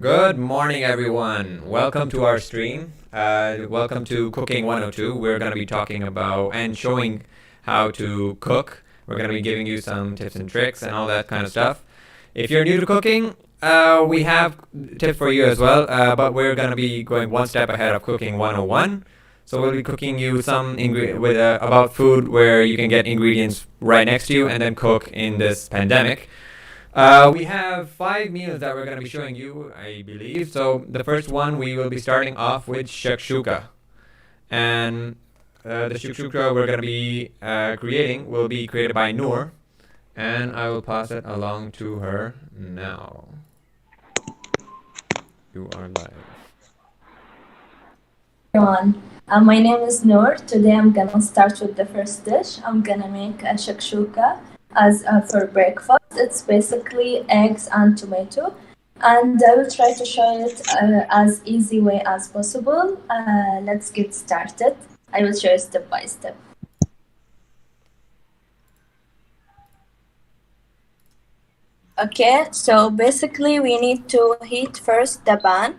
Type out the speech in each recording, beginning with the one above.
Good morning, everyone. Welcome to our stream. Welcome to Cooking 102. We're going to be talking about and showing how to cook. We're going to be giving you some tips and tricks and all that kind of stuff. If you're new to cooking, we have tips for you as well, but we're going to be going one step ahead of Cooking 101. So we'll be cooking you some about food where you can get ingredients right next to you and then cook in this pandemic. We have 5 meals that we're going to be showing you, I believe. So the first one, we will be starting off with shakshuka. And the shakshuka we're going to be creating will be created by Noor. And I will pass it along to her now. You are live. Everyone, my name is Noor. Today I'm gonna start with the first dish. I'm gonna make a shakshuka as for breakfast. It's basically eggs and tomato, and I will try to show it as easy way as possible. Let's get started. I will show you step by step. Okay, so basically we need to heat first the pan.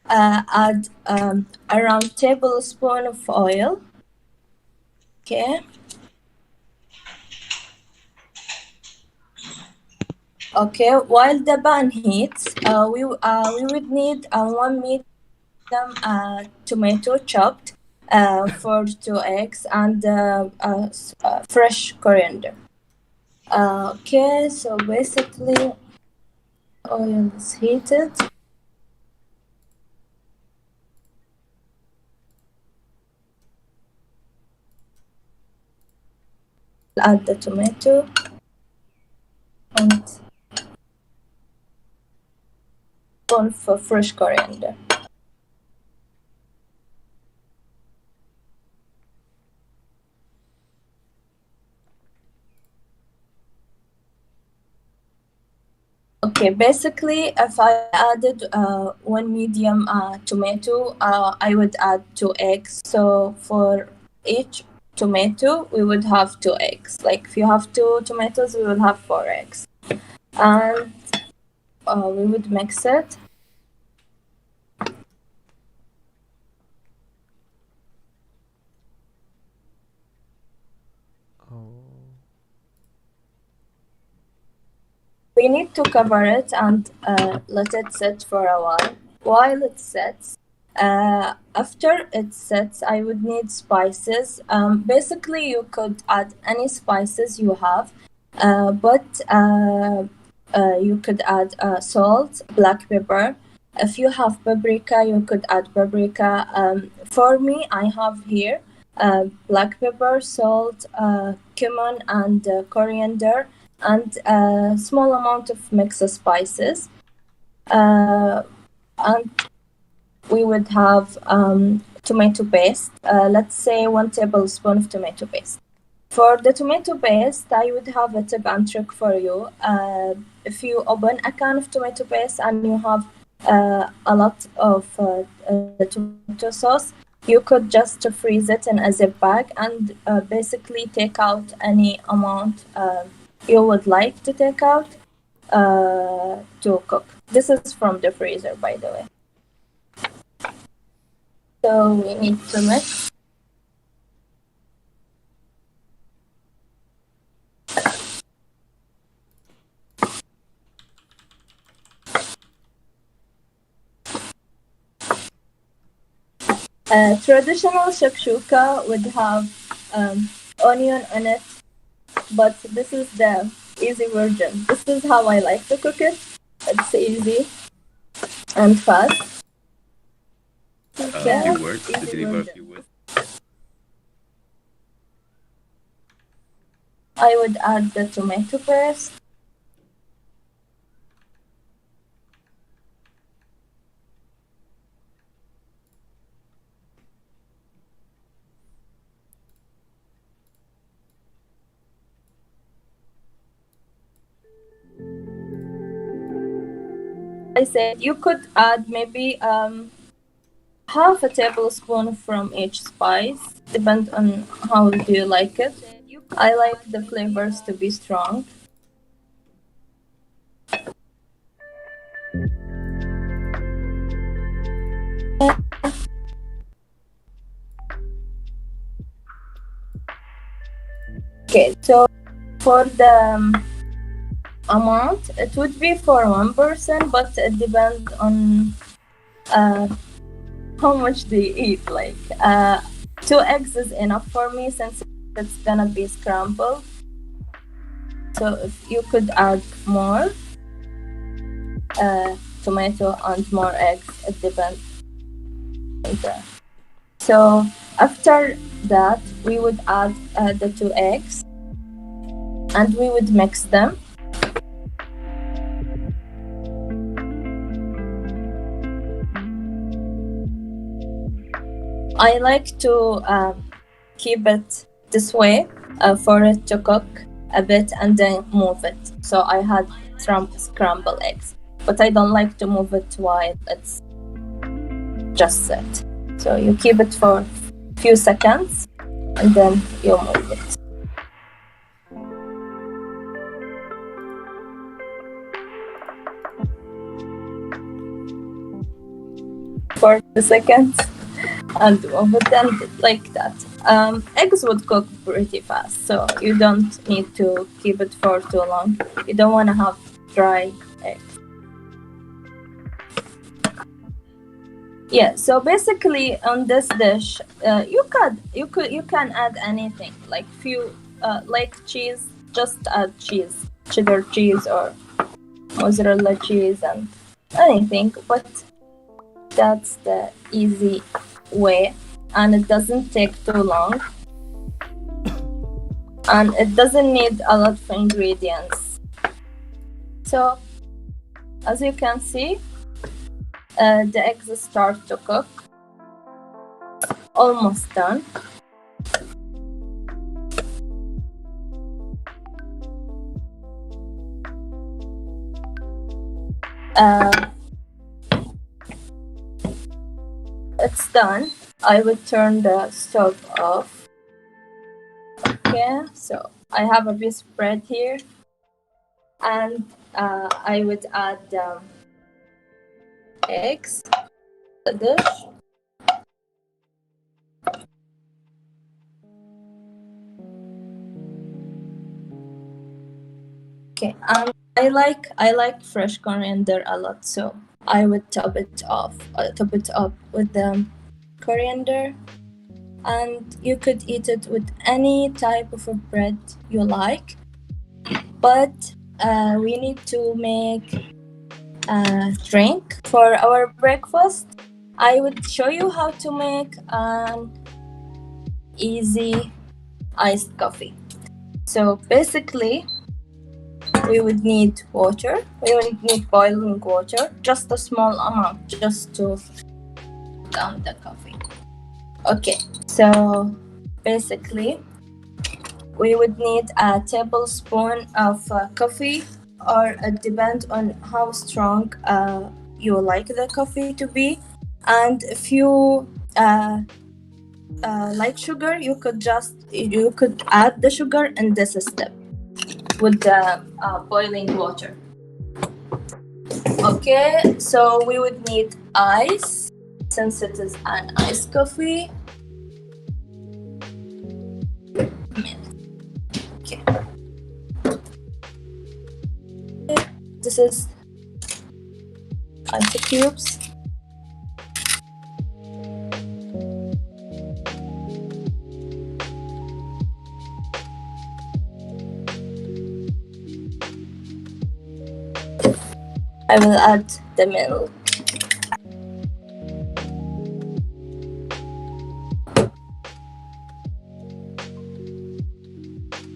Add around tablespoon of oil. Okay. Okay, while the pan heats, we would need 1 medium tomato chopped, 2 eggs, and fresh coriander. Okay, so basically, oil is heated. Add the tomato and one for fresh coriander. Okay, basically, if I added 1 medium tomato, I would add 2 eggs. So for each tomato, we would have 2 eggs. Like if you have 2 tomatoes, we will have 4 eggs. And we would mix it. We need to cover it and let it sit for a while. While it sits, after it sets, I would need spices. Basically, you could add any spices you have, but you could add salt, black pepper. If you have paprika, you could add paprika. For me, I have here black pepper, salt, cumin, and coriander, and a small amount of mixed spices. And we would have tomato paste. Let's say 1 tablespoon of tomato paste. For the tomato paste, I would have a tip and trick for you. If you open a can of tomato paste and you have a lot of tomato sauce, you could just freeze it in a zip bag and basically take out any amount you would like to take out to cook. This is from the freezer, by the way. So we need to mix. Traditional shakshuka would have onion in it, but this is the easy version. This is how I like to cook it. It's easy and fast. Few words to deliver a few words. I would add the tomato paste. I said you could add maybe half a tablespoon from each spice, depend on how do you like it. I like the flavors to be strong. Okay, so for the amount, it would be for one person, but it depends on how much they eat. Like 2 eggs is enough for me since it's gonna be scrambled. So if you could add more tomato and more eggs, it depends. So after that, we would add the 2 eggs and we would mix them. I like to keep it this way for it to cook a bit and then move it. So I had scrambled eggs, but I don't like to move it while it's just set. So you keep it for a few seconds and then you move it. For the seconds and move it and like that. Eggs would cook pretty fast, so you don't need to keep it for too long. You don't want to have dry eggs. Yeah, so basically on this dish, you can add anything like like cheese. Just add cheese, cheddar cheese or mozzarella cheese and anything. But that's the easy way, and it doesn't take too long, and it doesn't need a lot of ingredients. So as you can see, the eggs start to cook. Almost done. It's done. I would turn the stove off. Okay, so I have a piece of bread here, and I would add eggs to the dish. Okay, I like fresh coriander a lot, so I would top it up with the coriander, and you could eat it with any type of a bread you like. But we need to make a drink for our breakfast. I would show you how to make an easy iced coffee. So basically, we would need water. We would need boiling water, just a small amount, just to down the coffee. Okay, so basically, we would need a tablespoon of coffee, or it depends on how strong you like the coffee to be. And if you like sugar, you could add the sugar in this step with the boiling water. Okay, so we would need ice, since it is an iced coffee. Okay. This is ice cubes. I will add the milk.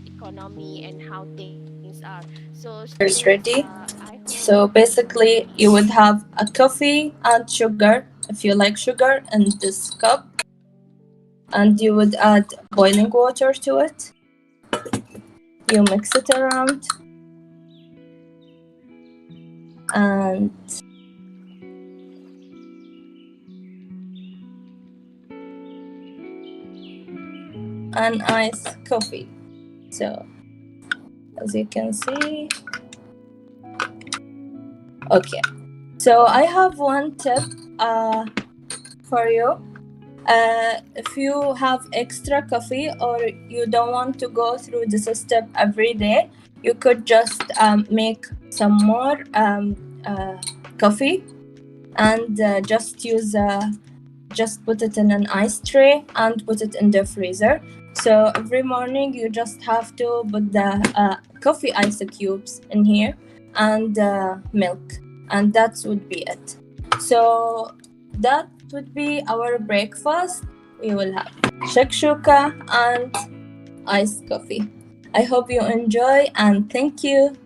Economy and how things are. So It's ready. I hope So basically, you would have a coffee and sugar, if you like sugar, in this cup, and you would add boiling water to it. You mix it around, and an iced coffee. So as you can see, okay. So I have one tip for you. If you have extra coffee or you don't want to go through this step every day, you could just make some more coffee and just put it in an ice tray and put it in the freezer. So every morning you just have to put the coffee ice cubes in here and milk, and that would be it. So that would be our breakfast. We will have shakshuka and iced coffee. I hope you enjoy and thank you.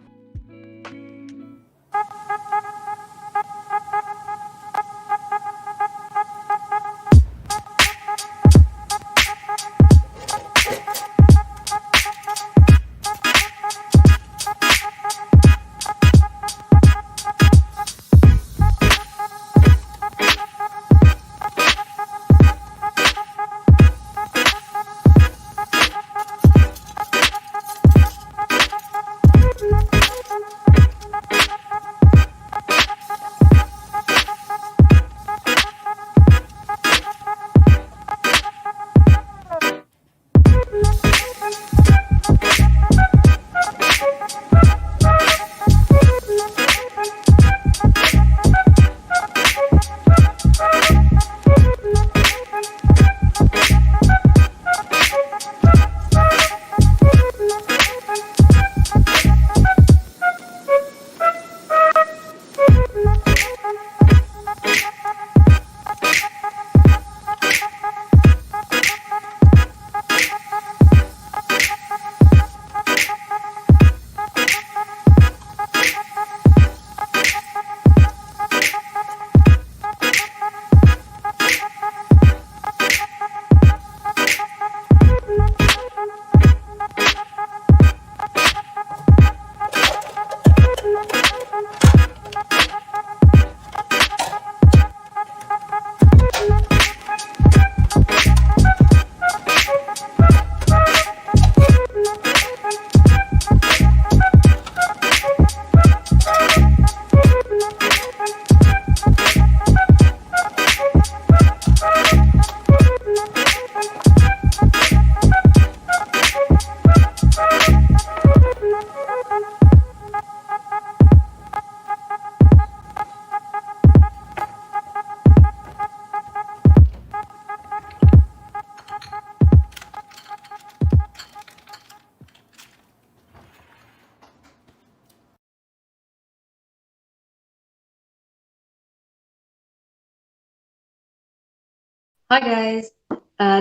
Hi guys,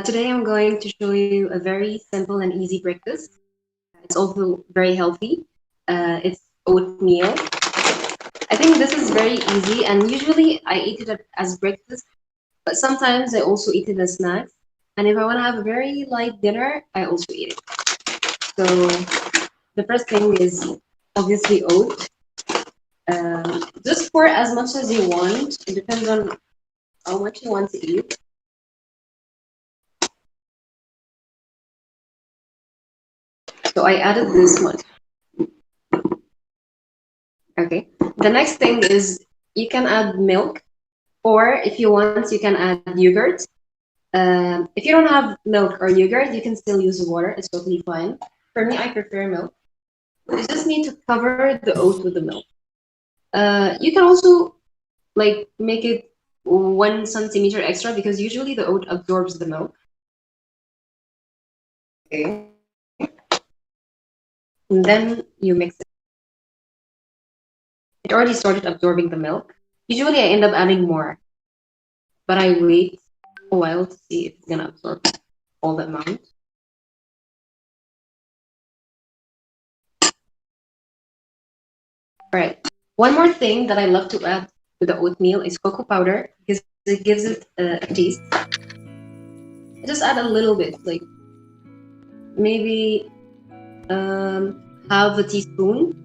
today I'm going to show you a very simple and easy breakfast. It's also very healthy. It's oatmeal. I think this is very easy and usually I eat it as breakfast, but sometimes I also eat it as snacks. And if I want to have a very light dinner, I also eat it. So the first thing is obviously oat. Just pour as much as you want. It depends on how much you want to eat. So I added this much. Okay. The next thing is you can add milk, or if you want, you can add yogurt. If you don't have milk or yogurt, you can still use water. It's totally fine. For me, I prefer milk. You just need to cover the oat with the milk. You can also like make it 1 centimeter extra because usually the oat absorbs the milk. Okay. And then you mix it. It already started absorbing the milk. Usually I end up adding more, but I wait a while to see if it's gonna absorb all the amount. All right. One more thing that I love to add to the oatmeal is cocoa powder because it gives it a taste. I just add a little bit, like maybe half a teaspoon,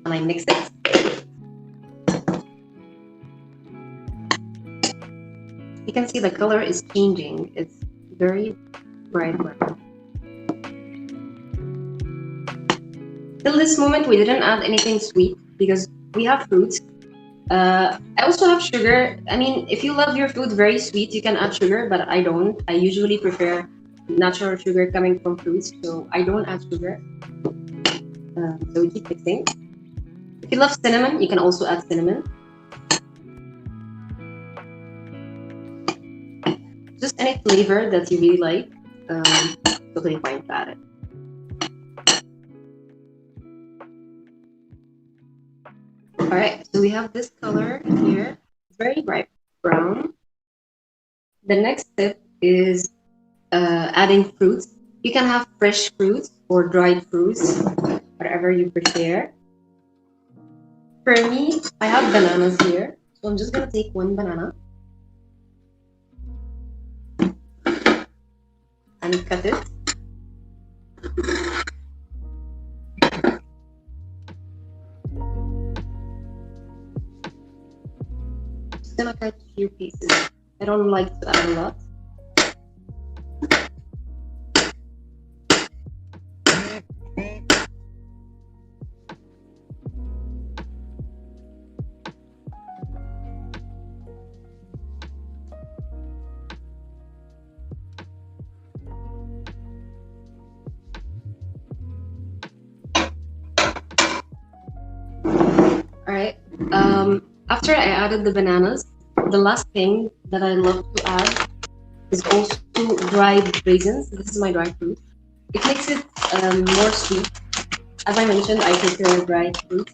and I mix it. You can see the color is changing. It's very bright brown. Till this moment, we didn't add anything sweet because we have fruits. I also have sugar. I mean, if you love your food very sweet, you can add sugar, but I don't. I usually prefer natural sugar coming from fruits, so I don't add sugar. So we keep mixing. If you love cinnamon, you can also add cinnamon. Just any flavor that you really like, totally fine to add it. All right, so we have this color here. It's very bright brown. The next step is adding fruits. You can have fresh fruits or dried fruits, whatever you prefer. For me, I have bananas here, so I'm just gonna take one banana and cut it. Just gonna cut a few pieces. I don't like to add a lot. All right. After I added the bananas, the last thing that I love to add is also dried raisins. This is my dried fruit. It makes it more sweet. As I mentioned, I prefer dried fruit.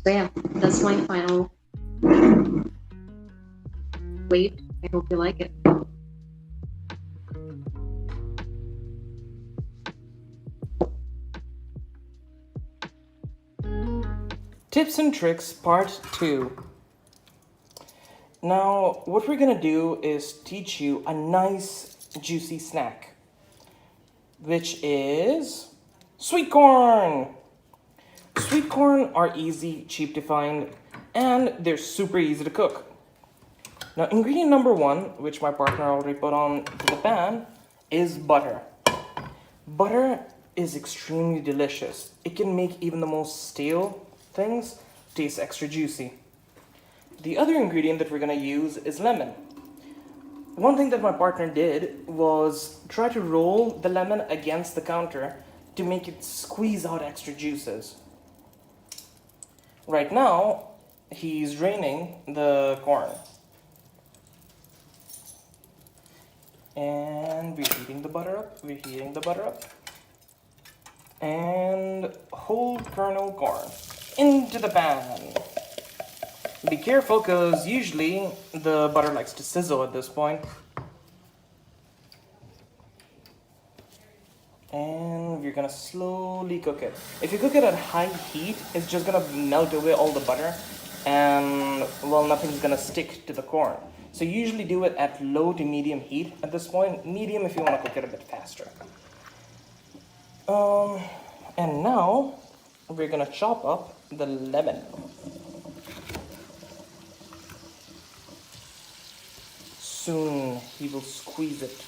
So yeah, that's my final plate. I hope you like it. Tips and Tricks Part 2. Now, what we're gonna do is teach you a nice juicy snack, which is sweet corn. Sweet corn are easy, cheap to find, and they're super easy to cook. Now, ingredient number 1, which my partner already put on to the pan, is butter. Butter is extremely delicious. It can make even the most stale things taste extra juicy. The other ingredient that we're gonna use is lemon. One thing that my partner did was try to roll the lemon against the counter to make it squeeze out extra juices. Right now, he's draining the corn. And we're heating the butter up. And whole kernel corn into the pan. Be careful, because usually the butter likes to sizzle at this point. And we're gonna slowly cook it. If you cook it at high heat, it's just gonna melt away all the butter, and well, nothing's gonna stick to the corn. So usually do it at low to medium heat at this point. Medium if you want to cook it a bit faster. And now we're gonna chop up the lemon. Soon he will squeeze it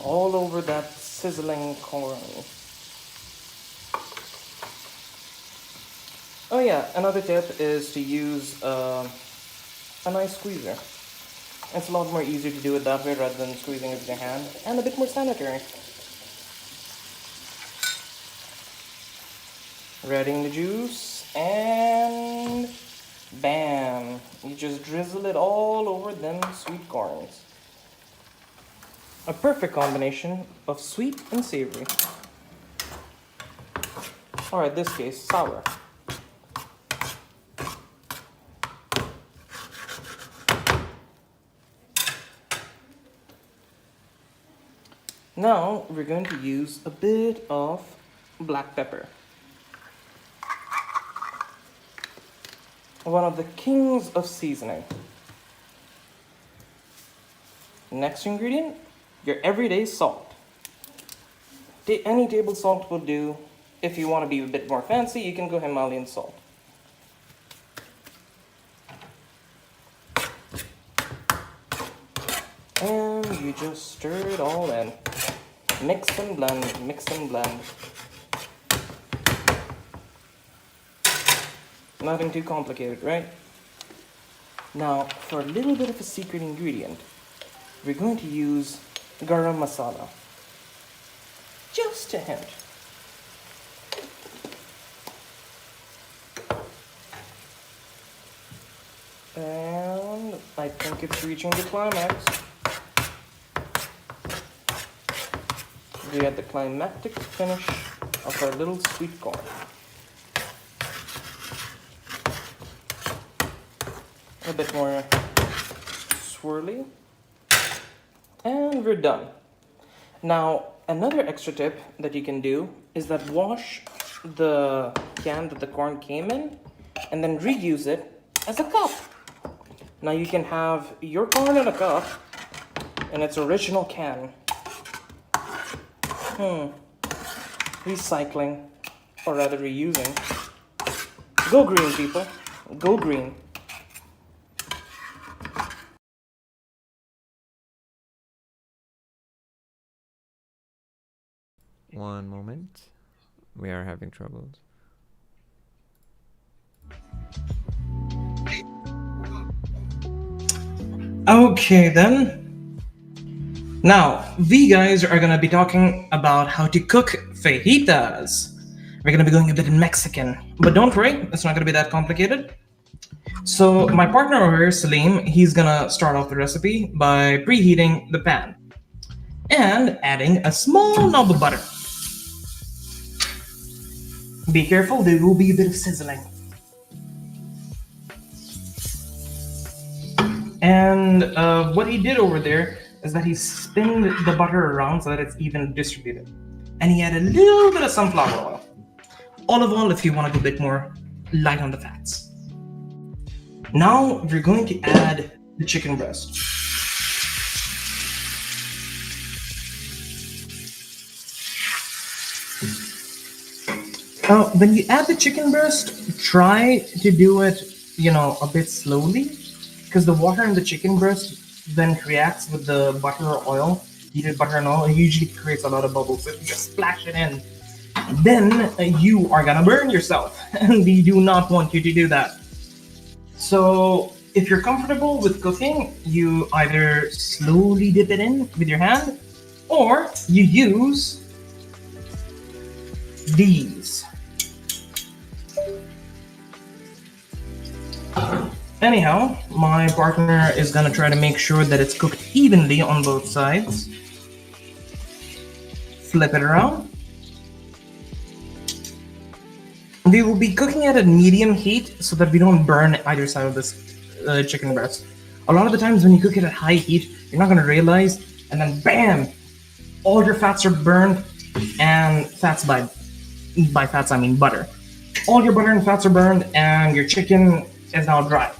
all over that sizzling corn. Oh yeah, another tip is to use a nice squeezer. It's a lot more easier to do it that way rather than squeezing it with your hand, and a bit more sanitary. Adding the juice, and bam! You just drizzle it all over them sweet corns. A perfect combination of sweet and savory. Or in this case, sour. Now we're going to use a bit of black pepper. One of the kings of seasoning. Next ingredient, your everyday salt. Any table salt will do. If you want to be a bit more fancy, you can go Himalayan salt. And you just stir it all in. Mix and blend, mix and blend. Nothing too complicated, right? Now, for a little bit of a secret ingredient, we're going to use garam masala. Just a hint. And I think it's reaching the climax. We had the climactic finish of our little sweet corn. A bit more swirly. And we're done. Now, another extra tip that you can do is that wash the can that the corn came in and then reuse it as a cup. Now you can have your corn in a cup in its original can. Recycling, or rather reusing. Go green, people. Go green. One moment. We are having troubles. Okay then. Now, we guys are gonna be talking about how to cook fajitas. We're gonna be going a bit in Mexican, but don't worry, it's not gonna be that complicated. So my partner over here, Salim, he's gonna start off the recipe by preheating the pan and adding a small knob of butter. Be careful, there will be a bit of sizzling. And what he did over there is that he spinned the butter around so that it's even distributed. And he added a little bit of sunflower oil. Olive oil if you want to go a bit more light on the fats. Now we're going to add the chicken breast. When you add the chicken breast, try to do it, a bit slowly, because the water in the chicken breast then reacts with the butter or oil, heated butter and oil. It usually creates a lot of bubbles. So if you just splash it in, then you are gonna burn yourself, and we do not want you to do that. So if you're comfortable with cooking, you either slowly dip it in with your hand, or you use these. Anyhow, my partner is gonna try to make sure that it's cooked evenly on both sides. Flip it around. We will be cooking it at medium heat so that we don't burn either side of this chicken breast. A lot of the times when you cook it at high heat, you're not gonna realize, and then bam, all your fats are burned, and fats by fats I mean butter. All your butter and fats are burned, and your chicken is now dry.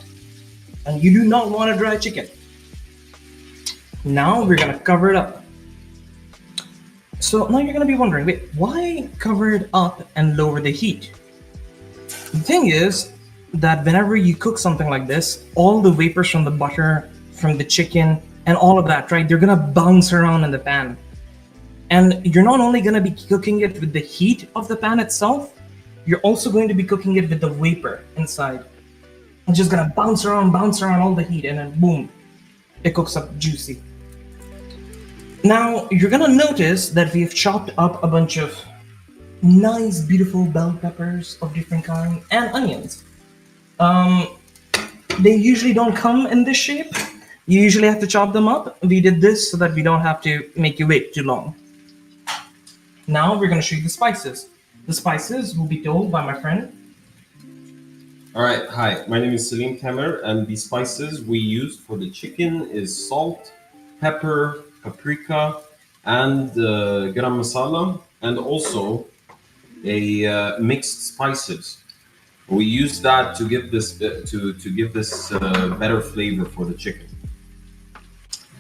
And you do not want a dry chicken. Now we're gonna cover it up. So now you're gonna be wondering, wait, why cover it up and lower the heat? The thing is that whenever you cook something like this, all the vapors from the butter, from the chicken, and all of that, right, they're gonna bounce around in the pan. And you're not only gonna be cooking it with the heat of the pan itself, you're also going to be cooking it with the vapor inside. It's just gonna bounce around all the heat, and then boom, it cooks up juicy. Now, you're gonna notice that we've chopped up a bunch of nice, beautiful bell peppers of different kinds and onions. They usually don't come in this shape. You usually have to chop them up. We did this so that we don't have to make you wait too long. Now, we're gonna show you the spices. The spices will be told by my friend. All right, hi, my name is Salim Tamer, and the spices we used for the chicken is salt, pepper, paprika, and garam masala, and also a mixed spices. We use that to give this better flavor for the chicken.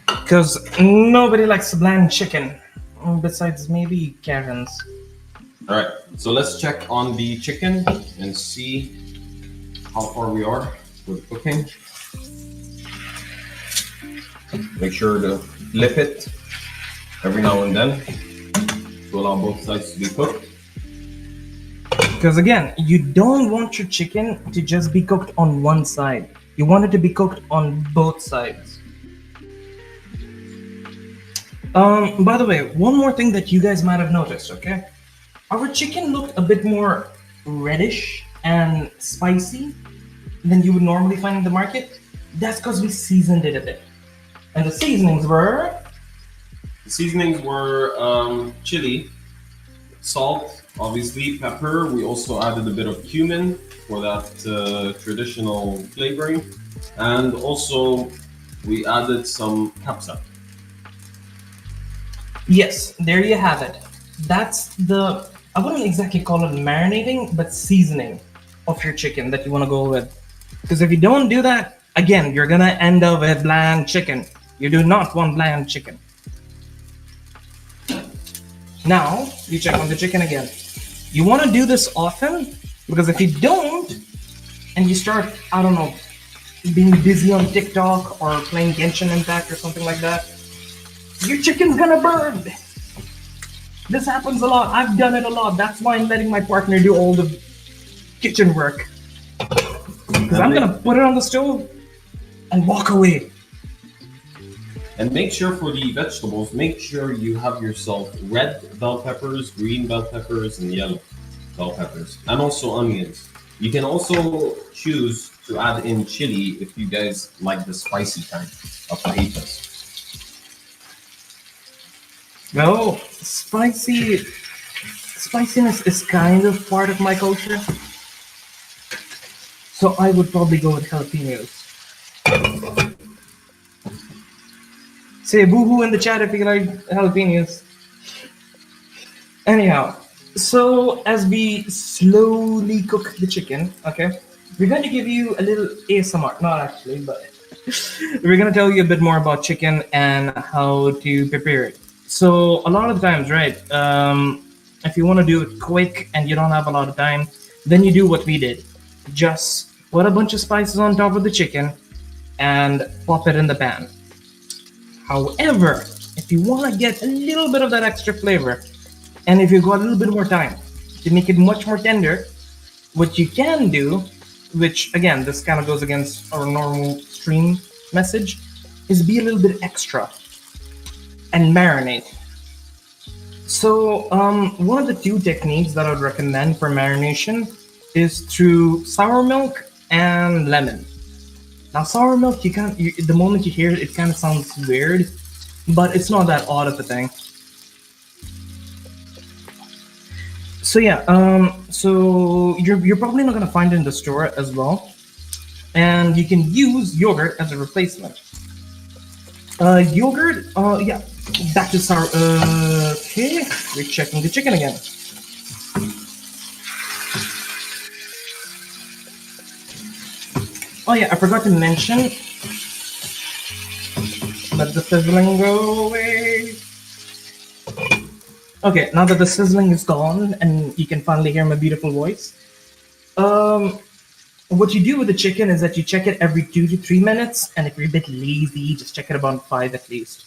Because nobody likes bland chicken, besides maybe Karens. All right, so let's check on the chicken and see how far we are with cooking. Make sure to flip it every now and then to allow both sides to be cooked. Because again, you don't want your chicken to just be cooked on one side. You want it to be cooked on both sides. By the way, one more thing that you guys might have noticed, okay? Our chicken looked a bit more reddish and spicy than you would normally find in the market. That's because we seasoned it a bit. And the seasonings were... The seasonings were chili, salt, obviously, pepper. We also added a bit of cumin for that traditional flavoring. And also, we added some capsa. Yes, there you have it. That's the, I wouldn't exactly call it marinating, but seasoning of your chicken that you want to go with. Because if you don't do that, again, you're gonna end up with bland chicken. You do not want bland chicken. Now, you check on the chicken again. You want to do this often, because if you don't, and you start, I don't know, being busy on TikTok or playing Genshin Impact or something like that, your chicken's gonna burn. This happens a lot. I've done it a lot. That's why I'm letting my partner do all the kitchen work. Because I'm gonna put it on the stove and walk away. And make sure for the vegetables, make sure you have yourself red bell peppers, green bell peppers, and yellow bell peppers, and also onions. You can also choose to add in chili if you guys like the spicy kind of fajitas. No, spiciness is kind of part of my culture. So I would probably go with jalapenos. Say boo-hoo in the chat if you like jalapenos. Anyhow, so as we slowly cook the chicken, okay, we're going to give you a little ASMR. Not actually, but we're going to tell you a bit more about chicken and how to prepare it. So a lot of times, right, if you want to do it quick and you don't have a lot of time, then you do what we did. Just put a bunch of spices on top of the chicken and pop it in the pan. However, if you want to get a little bit of that extra flavor, and if you've got a little bit more time to make it much more tender, what you can do, which again, this kind of goes against our normal stream message, is be a little bit extra and marinate. So one of the two techniques that I would recommend for marination is through sour milk and lemon. Now sour milk, the moment you hear it, it kind of sounds weird, but it's not that odd of a thing. So yeah, so you're probably not gonna find it in the store as well, and you can use yogurt as a replacement. Yogurt, yeah, back to sour. Okay, we're checking the chicken again. Oh yeah, I forgot to mention. Let the sizzling go away. Okay, now that the sizzling is gone and you can finally hear my beautiful voice, what you do with the chicken is that you check it every 2 to 3 minutes, and if you're a bit lazy, just check it about 5 at least.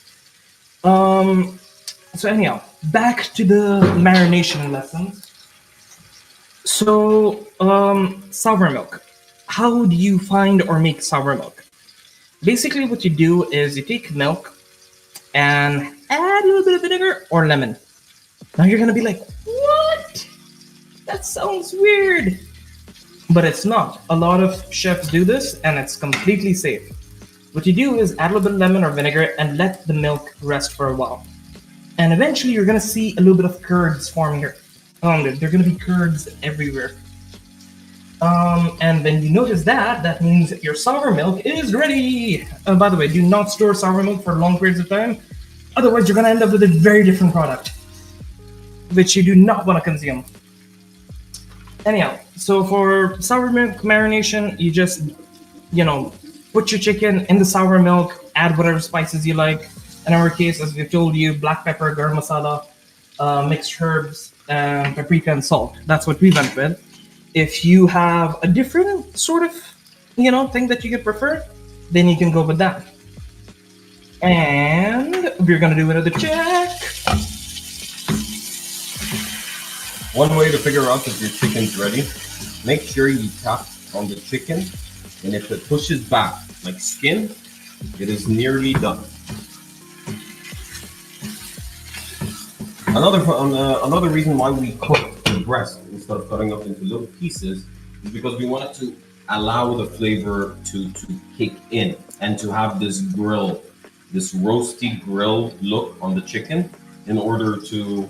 So anyhow, back to the marination lessons. So, sour milk. How do you find or make sour milk? Basically, what you do is you take milk and add a little bit of vinegar or lemon. Now you're gonna be like, what? That sounds weird. But it's not. A lot of chefs do this and it's completely safe. What you do is add a little bit of lemon or vinegar and let the milk rest for a while. And eventually you're gonna see a little bit of curds form here. There are gonna be curds everywhere. And when you notice that, that means your sour milk is ready. By the way, do not store sour milk for long periods of time. Otherwise, you're gonna end up with a very different product, which you do not want to consume. Anyhow, so for sour milk marination, you just, put your chicken in the sour milk, add whatever spices you like. In our case, as we've told you, black pepper, garam masala, mixed herbs, and paprika and salt. That's what we went with. If you have a different sort of, thing that you could prefer, then you can go with that. And we're gonna do another check. One way to figure out if your chicken's ready, make sure you tap on the chicken, and if it pushes back like skin, it is nearly done. Another reason why we cook the breast instead of cutting up into little pieces is because we want it to allow the flavor to kick in and to have this roasty grill look on the chicken in order to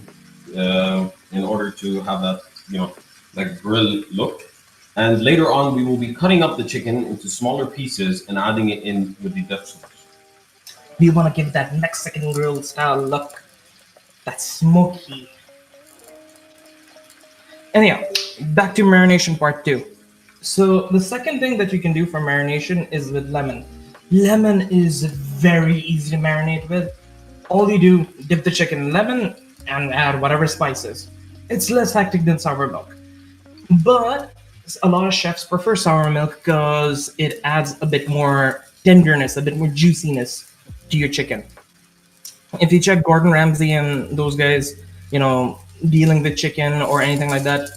have that like grill look. And later on, we will be cutting up the chicken into smaller pieces and adding it in with the vegetables. We want to give that Mexican grill style look. That's smoky. Anyhow, back to marination part 2. So the second thing that you can do for marination is with lemon. Lemon is very easy to marinate with. All you do, dip the chicken in lemon and add whatever spices. It's less hectic than sour milk. But a lot of chefs prefer sour milk because it adds a bit more tenderness, a bit more juiciness to your chicken. If you check Gordon Ramsay and those guys, dealing with chicken or anything like that,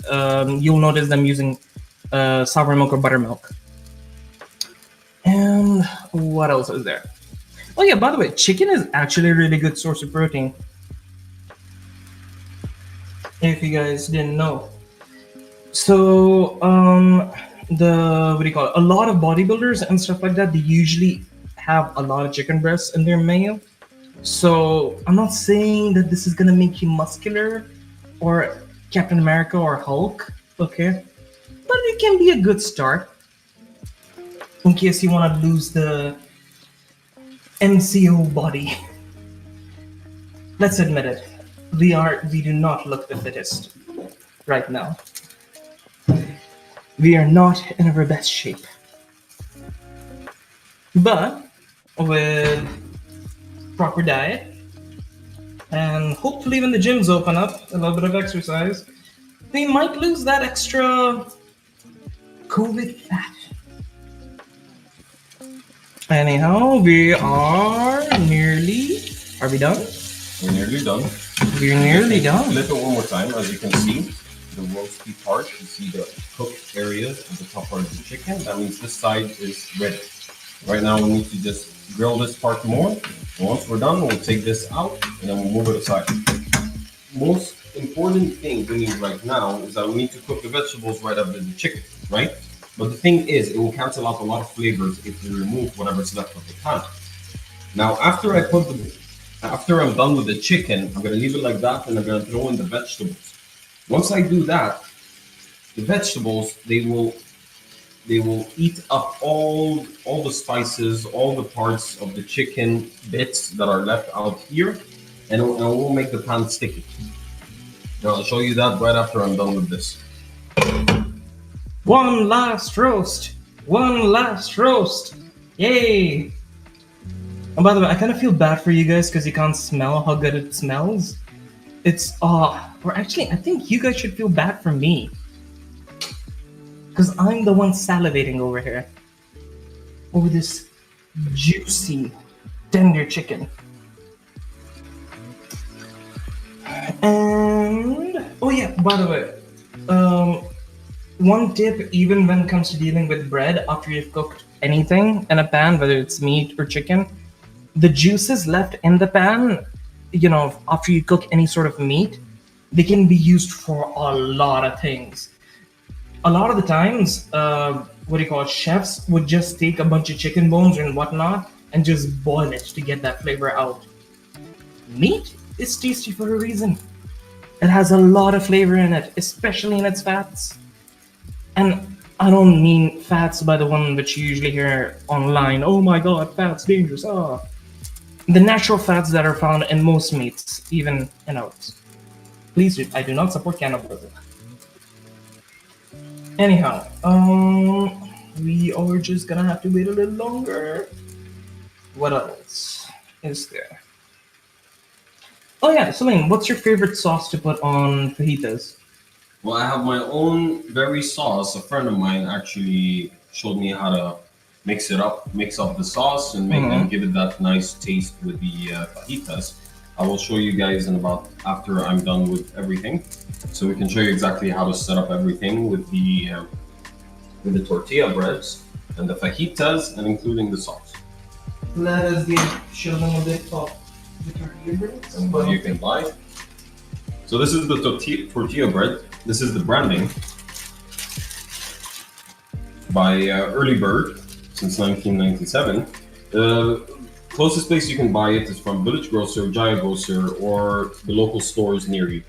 you'll notice them using sour milk or buttermilk. And what else is there? Oh yeah, by the way, chicken is actually a really good source of protein. If you guys didn't know. So, a lot of bodybuilders and stuff like that, they usually have a lot of chicken breasts in their meal. So I'm not saying that this is gonna make you muscular or Captain America or Hulk, okay? But it can be a good start in case you want to lose the MCO body. Let's admit it, we do not look the fittest right now. We are not in our best shape. But with proper diet, and hopefully when the gyms open up, a little bit of exercise, we might lose that extra COVID fat. Anyhow, we are we done? We're nearly done. We're nearly done. Flip it one more time. As you can see, the roasty part, you see the cooked areas of the top part of the chicken. That means this side is ready. Right now, we need to just grill this part more. And once we're done, we'll take this out and then we'll move it aside. Most important thing we need right now is that we need to cook the vegetables right after the chicken, right? But the thing is, it will cancel out a lot of flavors if we remove whatever's left of the pan. Now, after I'm done with the chicken, I'm gonna leave it like that, and I'm gonna throw in the vegetables. Once I do that, the vegetables they will eat up all the spices, all the parts of the chicken bits that are left out here, and it will make the pan sticky. Now I'll show you that right after I'm done with this. One last roast. Yay! And by the way, I kind of feel bad for you guys because you can't smell how good it smells. Or actually, I think you guys should feel bad for me. Because I'm the one salivating over here. Over this juicy, tender chicken. And, oh yeah, by the way, one tip, even when it comes to dealing with bread, after you've cooked anything in a pan, whether it's meat or chicken, the juices left in the pan, after you cook any sort of meat, they can be used for a lot of things. A lot of the times, chefs would just take a bunch of chicken bones and whatnot and just boil it to get that flavor out. Meat is tasty for a reason. It has a lot of flavor in it, especially in its fats. And I don't mean fats by the one which you usually hear online. Oh my god, fat's dangerous. Oh. The natural fats that are found in most meats, even in ours. Please, I do not support cannibalism. Anyhow, we are just gonna have to wait a little longer. What else is there? Oh yeah, Celine, what's your favorite sauce to put on fajitas? Well, I have my own berry sauce. A friend of mine actually showed me how to mix up the sauce and and give it that nice taste with the fajitas. I will show you guys in about after I'm done with everything, so we can show you exactly how to set up everything with the tortilla breads and the fajitas, and including the sauce. Let us show them a bit of the tortilla breads. And what you can buy. So this is the tortilla bread. This is the branding by Early Bird since 1997. The closest place you can buy it is from Village Grocer, Jaya Grocer, or the local stores near you.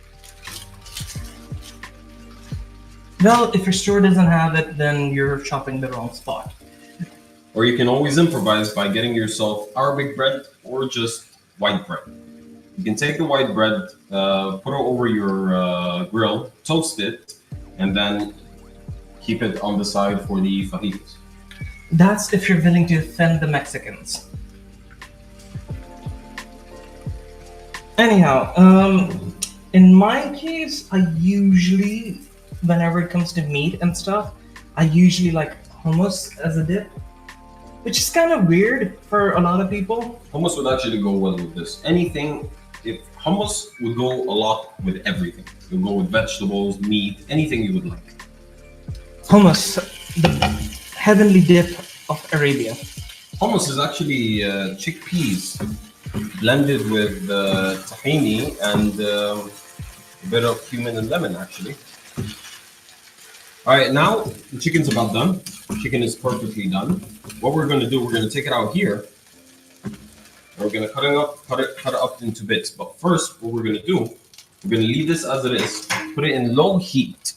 Well, if your store doesn't have it, then you're shopping the wrong spot. Or you can always improvise by getting yourself Arabic bread or just white bread. You can take the white bread, put it over your grill, toast it, and then keep it on the side for the fajitas. That's if you're willing to offend the Mexicans. Anyhow, in my case, I usually, whenever it comes to meat and stuff, I usually like hummus as a dip, which is kind of weird for a lot of people. Hummus would actually go well with this. If hummus would go a lot with everything. It would go with vegetables, meat, anything you would like. Hummus, the heavenly dip of Arabia. Hummus is actually chickpeas blended with tahini and a bit of cumin and lemon, actually. All right, now the chicken's about done. The chicken is perfectly done. What we're going to do, we're going to take it out here. And we're going to cut it up into bits. But first, what we're going to do, we're going to leave this as it is. Put it in low heat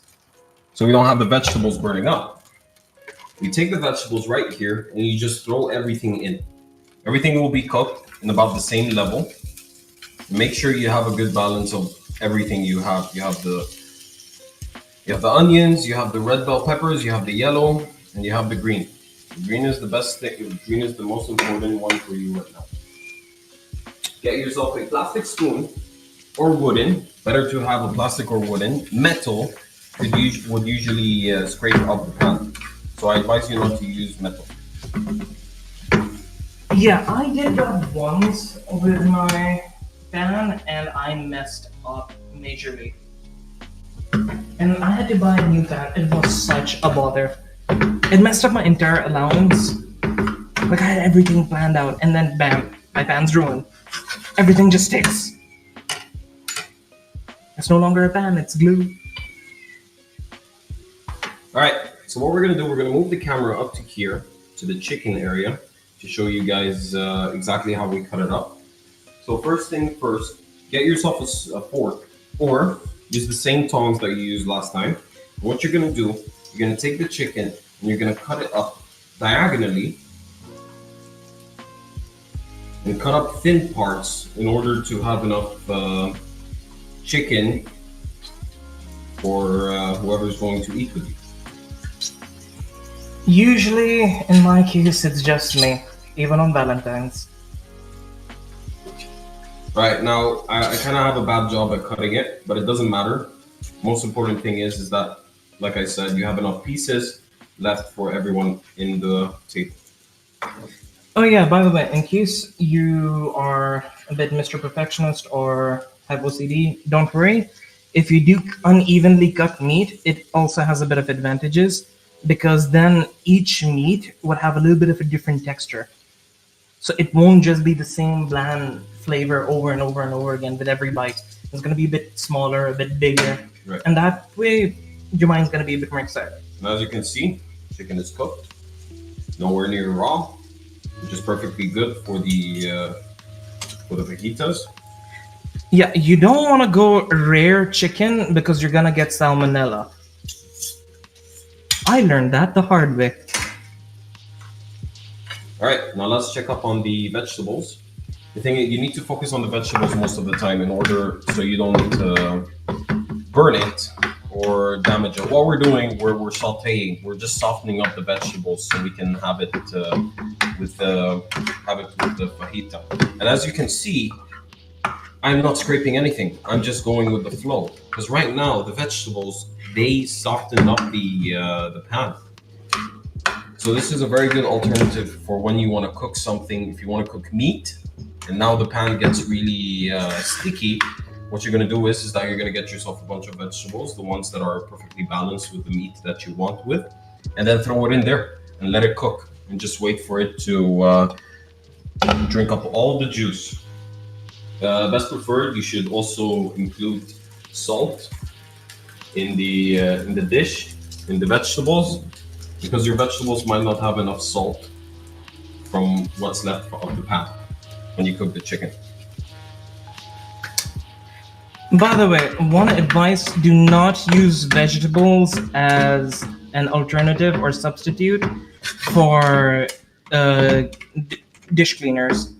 so we don't have the vegetables burning up. You take the vegetables right here and you just throw everything in. Everything will be cooked in about the same level. Make sure you have a good balance of everything you have. You have the onions, you have the red bell peppers, you have the yellow, and you have the green. The green is the best thing. The green is the most important one for you right now. Get yourself a plastic spoon or wooden. Better to have a plastic or wooden. Metal would usually scrape up the pan. So I advise you not to use metal. Yeah, I did that once with my pan and I messed up majorly. And I had to buy a new pan. It was such a bother. It messed up my entire allowance. Like I had everything planned out and then bam, my pan's ruined. Everything just sticks. It's no longer a pan, it's glue. All right, so what we're gonna do, we're gonna move the camera up to here, to the chicken area, to show you guys exactly how we cut it up. So first thing first, get yourself a fork, or use the same tongs that you used last time. And what you're gonna do, you're gonna take the chicken and you're gonna cut it up diagonally and cut up thin parts in order to have enough chicken for whoever's going to eat with you. Usually, in my case, it's just me, even on Valentine's. Right, now I kind of have a bad job at cutting it, but it doesn't matter. Most important thing is that, like I said, you have enough pieces left for everyone in the table. Oh yeah, by the way, in case you are a bit Mr. Perfectionist or have OCD, don't worry. If you do unevenly cut meat, it also has a bit of advantages because then each meat would have a little bit of a different texture. So it won't just be the same bland flavor over and over and over again with every bite. It's going to be a bit smaller, a bit bigger. Right. And that way, your mind's going to be a bit more excited. And as you can see, chicken is cooked, nowhere near raw, which is perfectly good for the fajitas. Yeah, you don't want to go rare chicken because you're going to get salmonella. I learned that the hard way. All right, now let's check up on the vegetables. The thing is, you need to focus on the vegetables most of the time in order so you don't burn it or damage it. What we're doing, we're sautéing. We're just softening up the vegetables so we can have it with the fajita. And as you can see, I'm not scraping anything. I'm just going with the flow because right now the vegetables, they soften up the pan. So this is a very good alternative for when you want to cook something. If you want to cook meat, and now the pan gets really sticky, what you're going to do is that you're going to get yourself a bunch of vegetables, the ones that are perfectly balanced with the meat that you want with, and then throw it in there and let it cook, and just wait for it to drink up all the juice. Best preferred, you should also include salt in the dish, in the vegetables, because your vegetables might not have enough salt from what's left of the pan when you cook the chicken. By the way, one advice: do not use vegetables as an alternative or substitute for dish cleaners.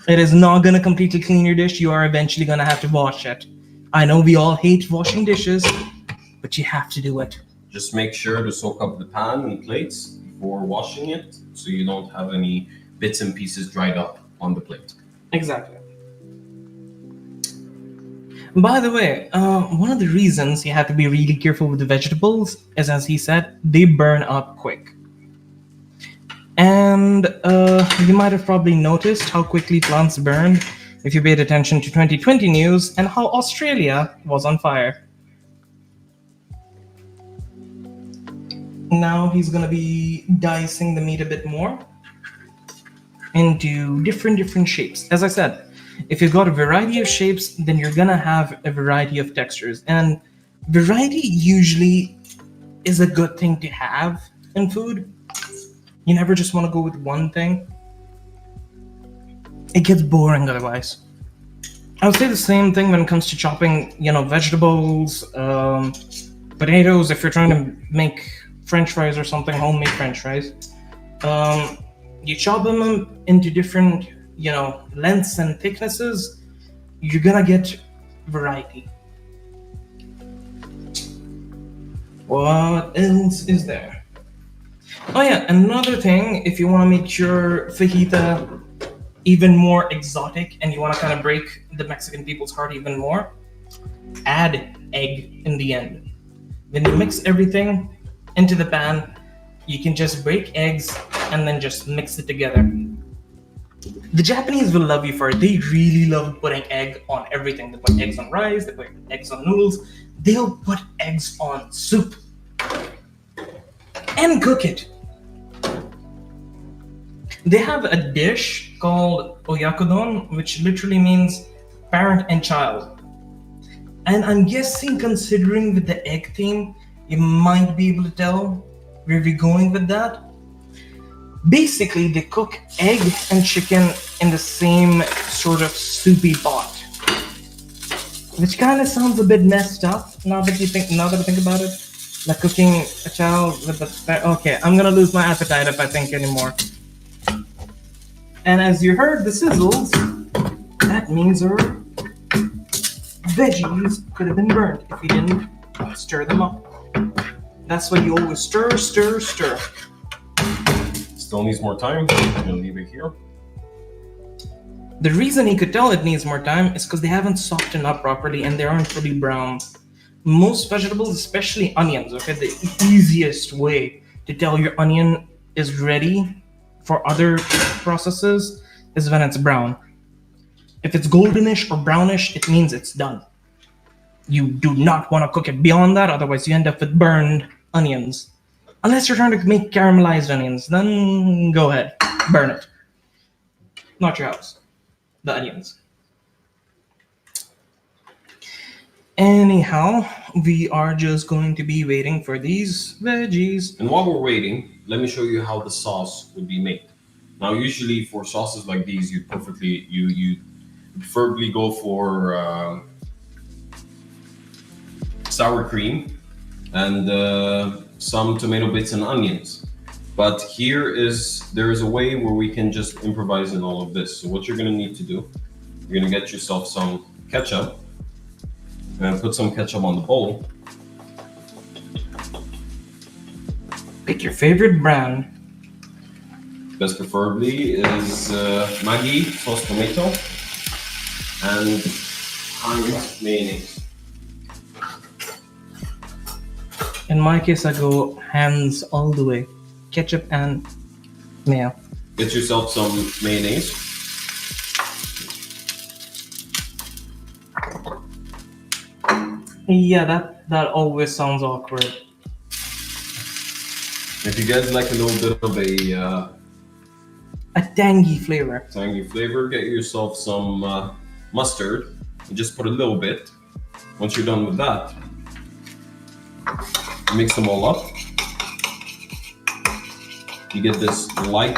It is not going to completely clean your dish. You are eventually going to have to wash it. I know we all hate washing dishes, but you have to do it. Just make sure to soak up the pan and plates before washing it, so you don't have any bits and pieces dried up on the plate. Exactly. By the way, one of the reasons you have to be really careful with the vegetables is, as he said, they burn up quick. And you might have probably noticed how quickly plants burn if you paid attention to 2020 news and how Australia was on fire. Now he's going to be dicing the meat a bit more into different shapes. As I said, if you've got a variety of shapes, then you're going to have a variety of textures. And variety usually is a good thing to have in food. You never just want to go with one thing. It gets boring otherwise. I would say the same thing when it comes to chopping, vegetables, potatoes. If you're trying to make French fries or something, homemade French fries, you chop them into different, lengths and thicknesses. You're gonna get variety. What else is there? Oh yeah, another thing, if you want to make your fajita even more exotic and you want to kind of break the Mexican people's heart even more, add egg in the end. When you mix everything into the pan, you can just break eggs and then just mix it together. The Japanese will love you for it. They really love putting egg on everything. They put eggs on rice, they put eggs on noodles, they'll put eggs on soup and cook it. They have a dish called oyakodon, which literally means parent and child. And I'm guessing, considering with the egg theme, you might be able to tell where we're going with that. Basically, they cook egg and chicken in the same sort of soupy pot, which kind of sounds a bit messed up now that I think about it. Like cooking a child with the... Okay, I'm gonna lose my appetite if I think anymore. And as you heard the sizzles, that means our veggies could have been burnt if you didn't stir them up. That's why you always stir. Still needs more time. I'm gonna leave it here. The reason he could tell it needs more time is because they haven't softened up properly and they aren't fully brown. Most vegetables, especially onions, okay, the easiest way to tell your onion is ready for other processes is when it's brown. If it's goldenish or brownish, it means it's done. You do not want to cook it beyond that, otherwise you end up with burned onions. Unless you're trying to make caramelized onions, then go ahead, burn it. Not your house, the onions. Anyhow, we are just going to be waiting for these veggies. And while we're waiting, let me show you how the sauce would be made. Now, usually for sauces like these, you preferably go for sour cream and some tomato bits and onions. But there is a way where we can just improvise in all of this. So what you're gonna need to do, you're gonna get yourself some ketchup and put some ketchup on the bowl. Pick your favorite brand. Best preferably is Maggi sauce tomato and Heinz mayonnaise. In my case, I go hands all the way. ketchup and mayo. Get yourself some mayonnaise. Yeah, that always sounds awkward. If you guys like a little bit of A tangy flavor. tangy flavor, get yourself some mustard and just put a little bit. Once you're done with that, mix them all up. You get this light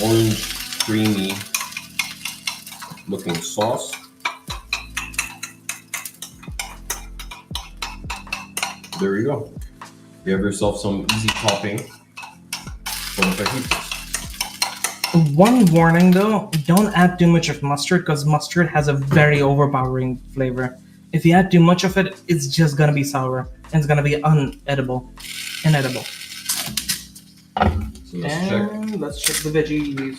orange creamy looking sauce. There you go. You have yourself some easy topping for the fajitas. One warning though, don't add too much of mustard because mustard has a very overpowering flavor. If you add too much of it, it's just gonna be sour and it's gonna be inedible. So let's check. And let's check the veggies.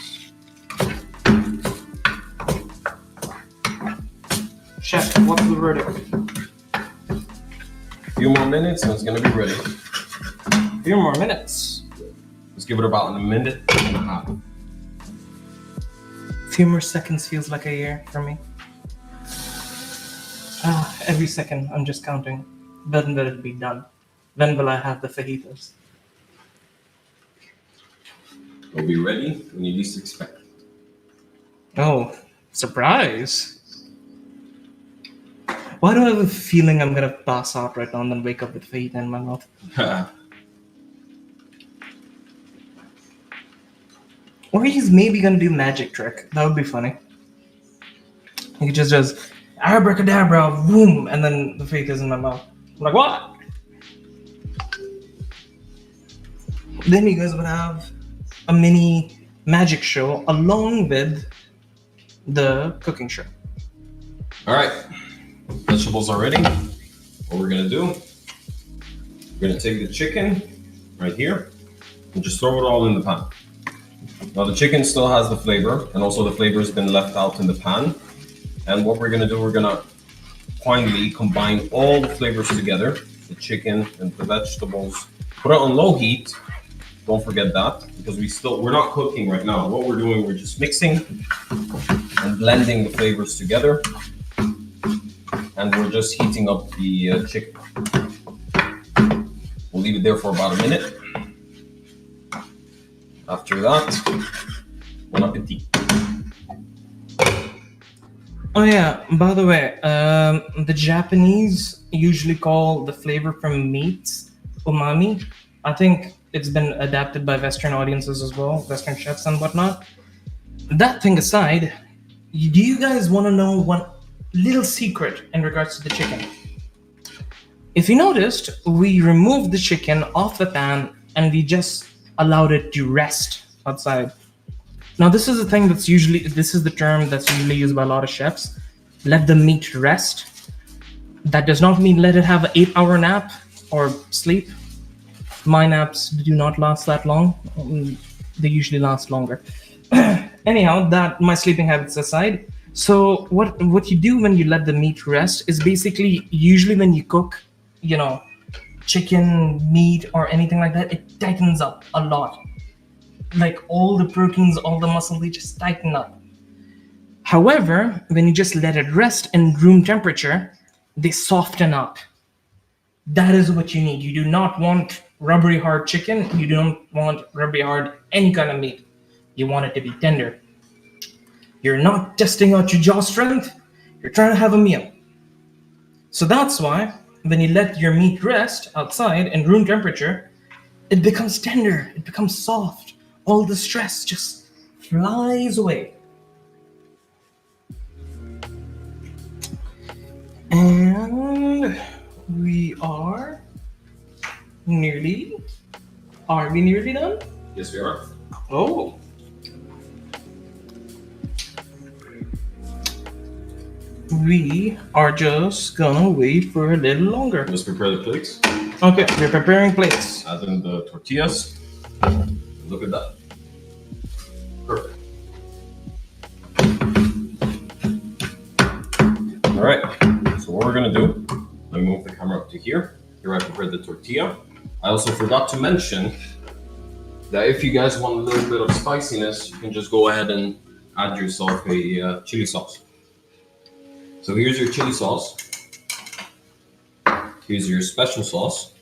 Chef, what's the verdict? A few more minutes and it's gonna be ready. A few more minutes. Let's give it about a minute and a half. A few more seconds feels like a year for me. Every second I'm just counting. When will it be done? When will I have the fajitas? It'll be ready when you least expect it. Oh, surprise! Why do I have a feeling I'm gonna pass out right now and then wake up with fajita in my mouth? Or he's maybe gonna do magic trick. That would be funny. He just does abracadabra, boom, and then the fajita's in my mouth. I'm like, what? Then you guys would have a mini magic show along with the cooking show. All right, vegetables are ready. What we're gonna do, we're gonna take the chicken right here and just throw it all in the pan. Now the chicken still has the flavor, and also the flavor has been left out in the pan. And what we're gonna do, we're gonna finally combine all the flavors together, the chicken and the vegetables. Put it on low heat. Don't forget that, because we're not cooking right now. What we're doing, we're just mixing and blending the flavors together. And we're just heating up the chicken. We'll leave it there for about a minute. After that, bon appetit. Oh yeah, by the way, the Japanese usually call the flavor from meats umami. I think it's been adapted by Western audiences as well, Western chefs and whatnot. That thing aside, do you guys want to know one little secret in regards to the chicken? If you noticed, we removed the chicken off the pan and we just allowed it to rest outside. Now, this is the term that's usually used by a lot of chefs. Let the meat rest. That does not mean let it have an 8-hour nap or sleep. My naps do not last that long. They usually last longer. Anyhow, that my sleeping habits aside. So what you do when you let the meat rest is basically, usually when you cook, chicken, meat, or anything like that, it tightens up a lot. Like all the proteins, all the muscle, they just tighten up. However, when you just let it rest in room temperature, they soften up. That is what you need. You do not want rubbery hard chicken. You don't want rubbery hard any kind of meat. You want it to be tender. You're not testing out your jaw strength. You're trying to have a meal. So that's why when you let your meat rest outside in room temperature, it becomes tender. It becomes soft. All the stress just flies away. And we are nearly. Are we nearly done? Yes, we are. Oh. We are just gonna wait for a little longer. Let's prepare the plates. Okay, we're preparing plates. Add in the tortillas. Look at that. Perfect. All right. So what we're gonna do? Let me move the camera up to here. Here I prepared the tortilla. I also forgot to mention that if you guys want a little bit of spiciness, you can just go ahead and add yourself a chili sauce. So here's your chili sauce. Here's your special sauce.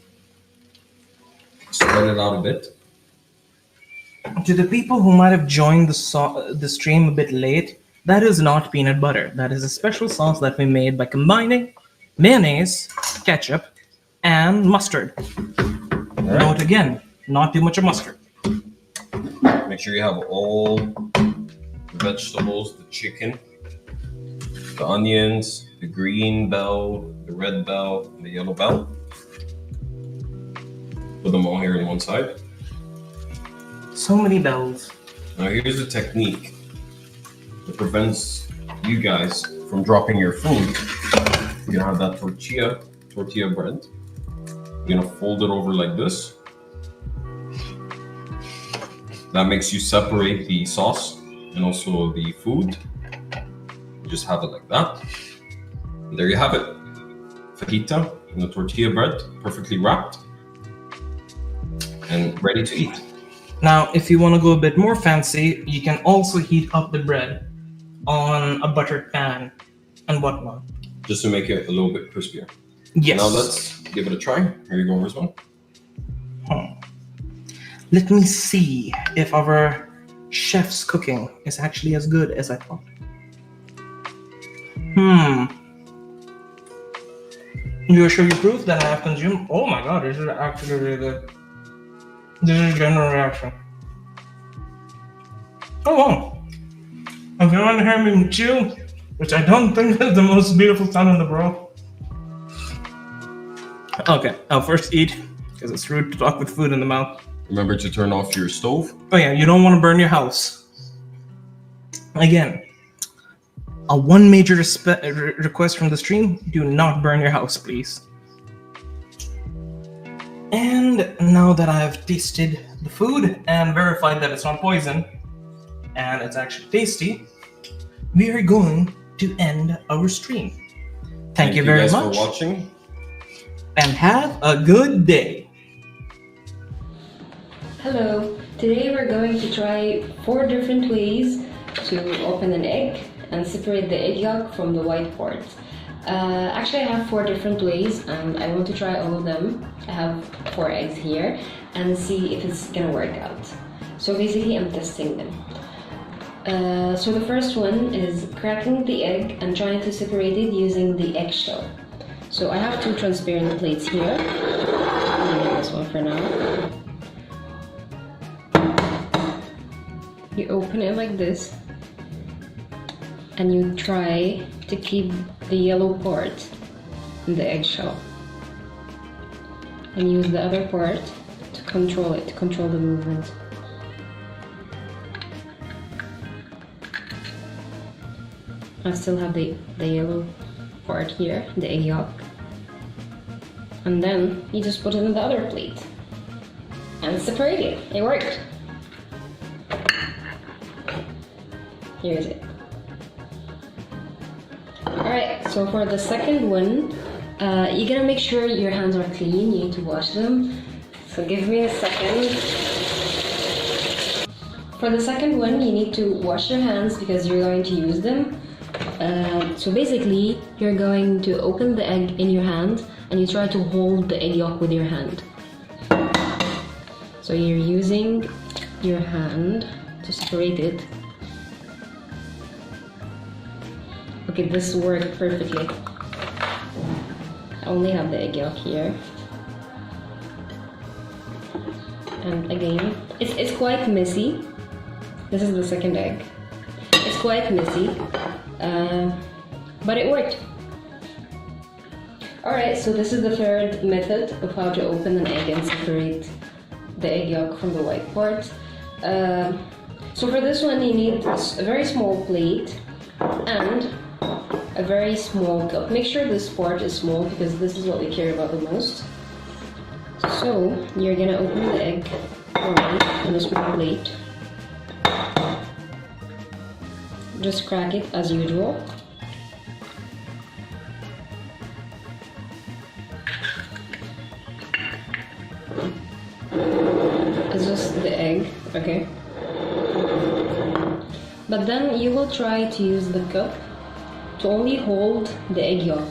Spread it out a bit. To the people who might have joined the stream a bit late, that is not peanut butter. That is a special sauce that we made by combining mayonnaise, ketchup, and mustard. Note again, not too much of mustard. Make sure you have all the vegetables, the chicken, the onions, the green bell, the red bell, and the yellow bell. Put them all here on one side. So many bells. Now here's a technique that prevents you guys from dropping your food. You're gonna have that tortilla bread. You're gonna fold it over like this. That makes you separate the sauce and also the food. You just have it like that. And there you have it. Fajita in the tortilla bread, perfectly wrapped and ready to eat. Now, if you want to go a bit more fancy, you can also heat up the bread on a buttered pan and whatnot. Just to make it a little bit crispier. Yes. Now let's give it a try. Here you go, Rizwan. Let me see if our chef's cooking is actually as good as I thought. You show you proof that I have consumed? Oh my god, this is actually really good. This is general reaction. Oh wow. If you want to hear me chew, which I don't think is the most beautiful sound in the world. Okay, I'll first eat, because it's rude to talk with food in the mouth. Remember to turn off your stove. Oh yeah, you don't want to burn your house. Again, a one major request from the stream, do not burn your house, please. And now that I've tasted the food and verified that it's not poison, and it's actually tasty, we are going to end our stream. Thank you very guys much for watching. and have a good day. Hello, today we're going to try 4 different ways to open an egg and separate the egg yolk from the white part. Actually, I have 4 different ways and I want to try all of them. I have 4 eggs here and see if it's gonna work out. So basically, I'm testing them. So the first one is cracking the egg and trying to separate it using the eggshell. So I have 2 transparent plates here. I'm gonna use this one for now. You open it like this and you try to keep the yellow part in the eggshell and use the other part to control it, to control the movement. I still have the yellow part here, the egg yolk, and then you just put it in the other plate and separate it. It worked. Here's it. Alright, so for the second one, you gotta make sure your hands are clean. You need to wash them. So give me a second. For the second one, you need to wash your hands because you're going to use them. So basically, you're going to open the egg in your hand and you try to hold the egg yolk with your hand. So you're using your hand to separate it. Okay, this worked perfectly. I only have the egg yolk here. And again, it's quite messy. This is the second egg. It's quite messy, but it worked. Alright, so this is the third method of how to open an egg and separate the egg yolk from the white part. So for this one, you need a very small plate and a very small cup. Make sure this part is small because this is what we care about the most. So you're gonna open the egg in a small plate. Just crack it as usual. is just the egg, okay? But then you will try to use the cup to only hold the egg yolk.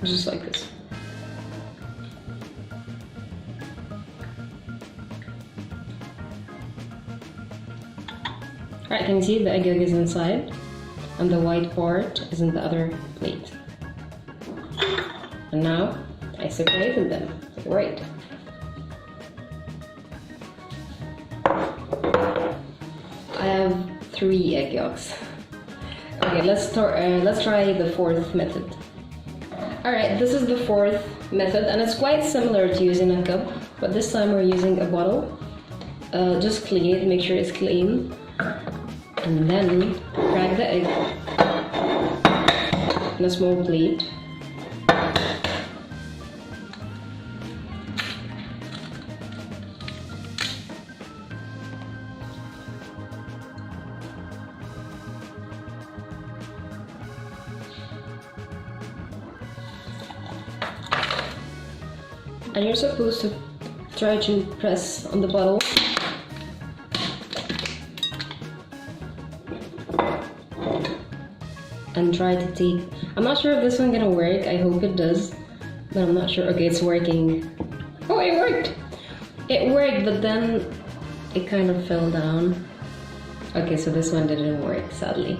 Just like this. Alright, can you see the egg yolk is inside and the white part is in the other plate. And now I separated them. Right. I have 3 egg yolks. Okay, let's try the 4th method. Alright, this is the 4th method and it's quite similar to using a cup, but this time we're using a bottle. Just clean it, make sure it's clean. And then crack the egg in a small plate. And you're supposed to try to press on the bottle. And try to take... I'm not sure if this one's gonna work, I hope it does. But I'm not sure. Okay, it's working. Oh, it worked! It worked, but then it kind of fell down. Okay, so this one didn't work, sadly.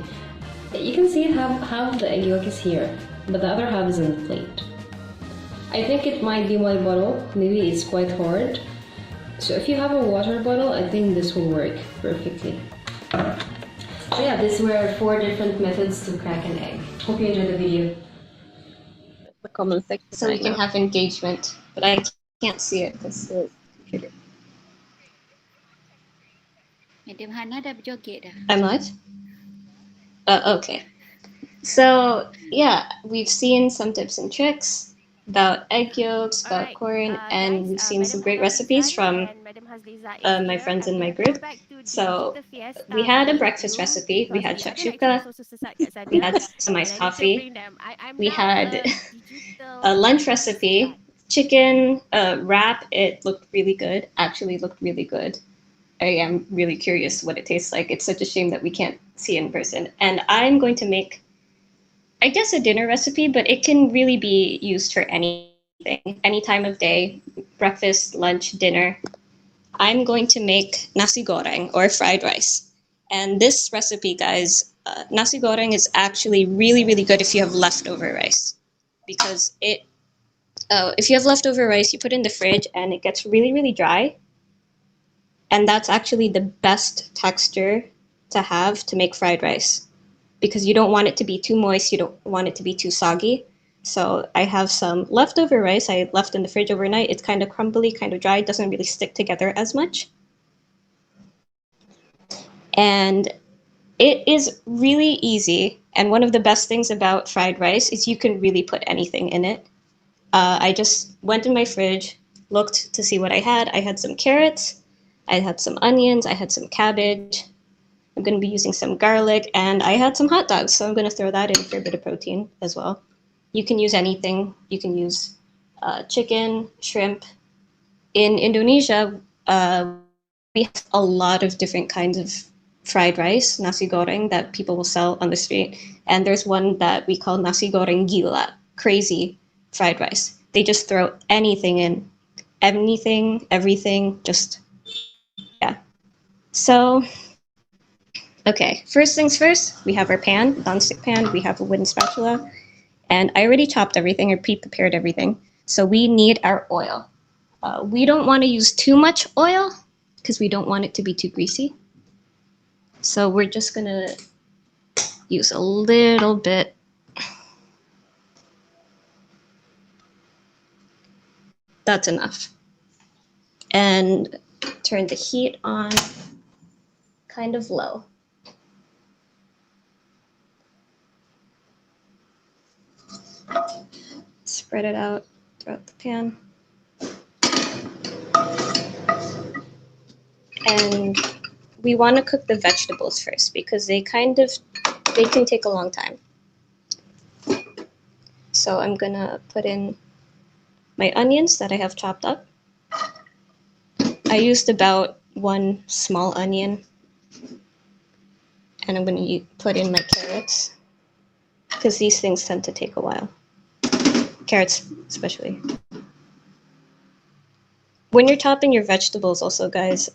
You can see half the egg yolk is here, but the other half is in the plate. I think it might be my bottle, maybe it's quite hard. So if you have a water bottle, I think this will work perfectly. So yeah, these were 4 different methods to crack an egg. Hope you enjoyed the video. The common thing. So we can have engagement, but I can't see it because the computer. Madam Hana dah berjoget dah. I'm what? Okay. So yeah, we've seen some tips and tricks about egg yolks, about corn, and we've seen some great recipes from my friends in my group. So we had a breakfast recipe, we had shakshuka, we had some iced coffee, we had a lunch recipe, chicken wrap. It looked really good, actually looked really good. I am really curious what it tastes like. It's such a shame that we can't see in person. And I'm going to make, I guess, a dinner recipe, but it can really be used for anything, any time of day, breakfast, lunch, dinner. I'm going to make nasi goreng, or fried rice. And this recipe, guys, nasi goreng is actually really, really good if you have leftover rice. Because if you have leftover rice, you put it in the fridge and it gets really, really dry. And that's actually the best texture to have to make fried rice, because you don't want it to be too moist, you don't want it to be too soggy. So I have some leftover rice I left in the fridge overnight. It's kind of crumbly, kind of dry, it doesn't really stick together as much. And it is really easy. And one of the best things about fried rice is you can really put anything in it. I just went in my fridge, looked to see what I had. I had some carrots, I had some onions, I had some cabbage. I'm going to be using some garlic, and I had some hot dogs, so I'm going to throw that in for a bit of protein as well. You can use anything. You can use chicken, shrimp. In Indonesia, we have a lot of different kinds of fried rice, nasi goreng, that people will sell on the street. And there's one that we call nasi goreng gila, crazy fried rice. They just throw anything in, anything, everything, just, yeah. So, okay, first things first, we have our pan, non-stick pan, we have a wooden spatula, and I already chopped everything, I pre-prepared everything. So we need our oil. We don't want to use too much oil because we don't want it to be too greasy. So we're just gonna use a little bit. That's enough. And turn the heat on kind of low. Spread it out throughout the pan. And we want to cook the vegetables first because they can take a long time. So I'm gonna put in my onions that I have chopped up. I used about 1 small onion, and I'm going to put in my carrots because these things tend to take a while. Carrots, especially. When you're chopping your vegetables, also, guys,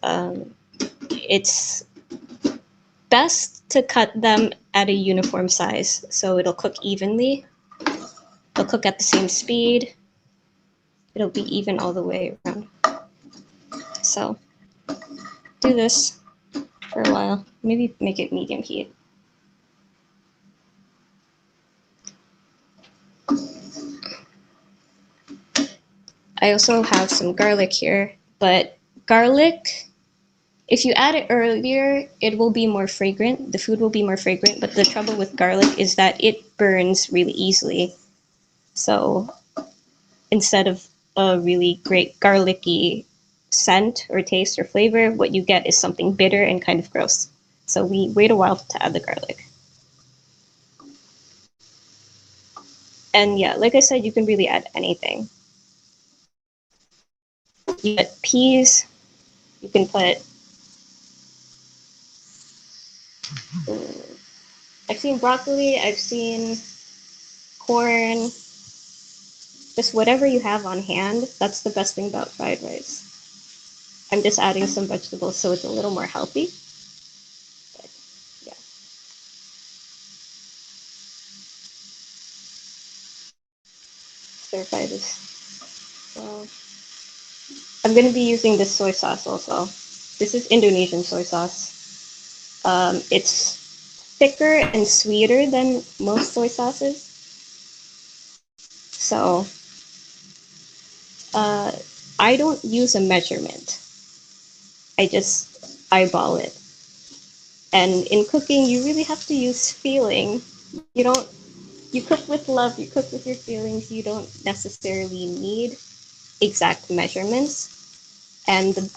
it's best to cut them at a uniform size so it'll cook evenly. It'll cook at the same speed. It'll be even all the way around. So do this for a while. Maybe make it medium heat. I also have some garlic here, but garlic, if you add it earlier, it will be more fragrant. The food will be more fragrant, but the trouble with garlic is that it burns really easily. So instead of a really great garlicky scent or taste or flavor, what you get is something bitter and kind of gross. So we wait a while to add the garlic. And yeah, like I said, you can really add anything. You get peas, you can put, I've seen broccoli, I've seen corn, just whatever you have on hand. That's the best thing about fried rice. I'm just adding some vegetables so it's a little more healthy. But yeah. Stir fry this. So I'm going to be using this soy sauce also. This is Indonesian soy sauce. It's thicker and sweeter than most soy sauces. So I don't use a measurement. I just eyeball it. And in cooking, you really have to use feeling. You cook with love, you cook with your feelings. You don't necessarily need exact measurements. And the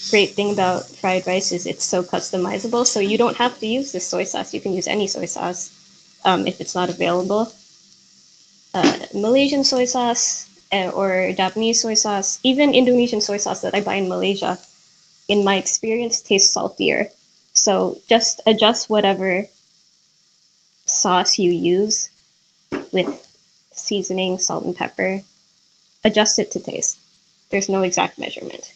great thing about fried rice is it's so customizable. So you don't have to use this soy sauce. You can use any soy sauce if it's not available. Malaysian soy sauce or Japanese soy sauce, even Indonesian soy sauce that I buy in Malaysia, in my experience, tastes saltier. So just adjust whatever sauce you use with seasoning, salt, and pepper. Adjust it to taste. There's no exact measurement.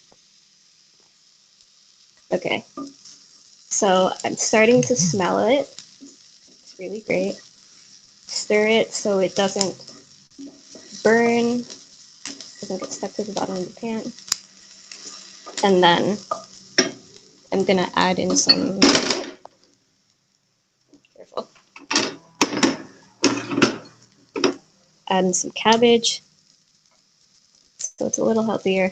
Okay, so I'm starting to smell it. It's really great. Stir it so it doesn't burn, doesn't get stuck to the bottom of the pan. And then I'm gonna add in some, careful, add in some cabbage, so it's a little healthier.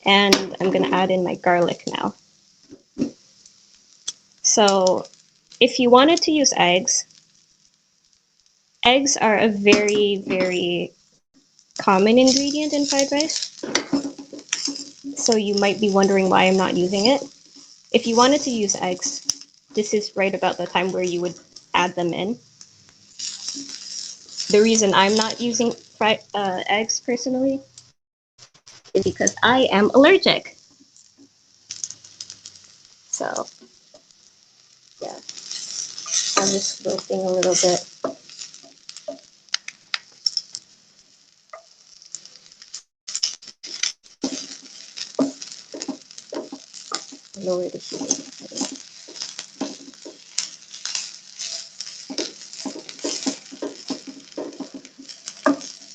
And I'm gonna add in my garlic now. So if you wanted to use eggs, eggs are a very, very common ingredient in fried rice. So you might be wondering why I'm not using it. If you wanted to use eggs, this is right about the time where you would add them in. The reason I'm not using eggs personally is because I am allergic. So, yeah, I'm just wilting a little bit. Lower the heat.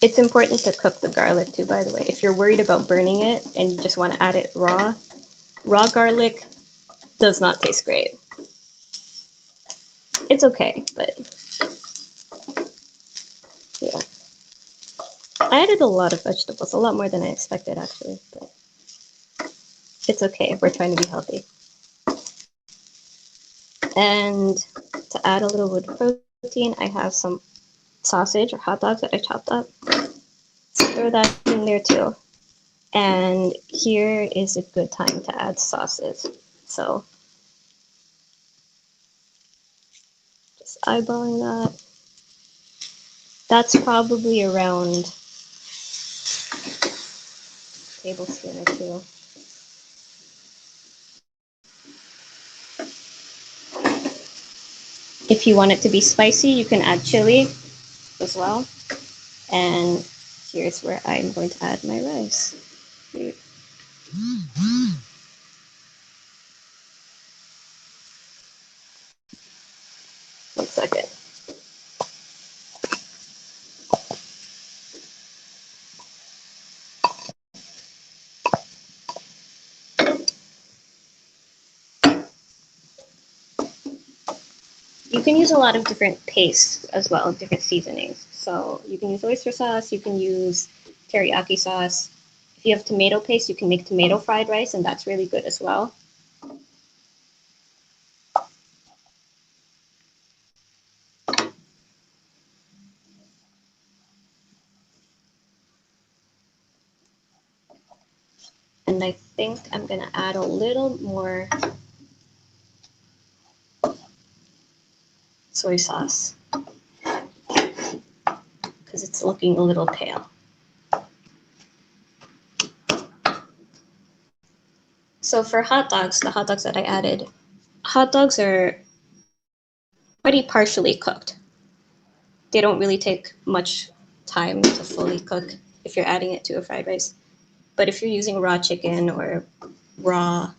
It's important to cook the garlic too, by the way. If you're worried about burning it and you just want to add it raw garlic does not taste great. It's okay, but yeah. I added a lot of vegetables, a lot more than I expected actually, but it's okay. We're trying to be healthy. And to add a little bit of protein, I have some sausage or hot dogs that I chopped up. So throw that in there too. And here is a good time to add sauces. So just eyeballing that. That's probably around tablespoon or two. If you want it to be spicy, you can add chili as well. And here's where I'm going to add my rice. One second. You can use a lot of different pastes as well, different seasonings. So you can use oyster sauce, you can use teriyaki sauce. If you have tomato paste, you can make tomato fried rice, and that's really good as well. And I think I'm gonna add a little more soy sauce because it's looking a little pale. So for hot dogs, the hot dogs that I added, hot dogs are already partially cooked. They don't really take much time to fully cook if you're adding it to a fried rice. But if you're using raw chicken or raw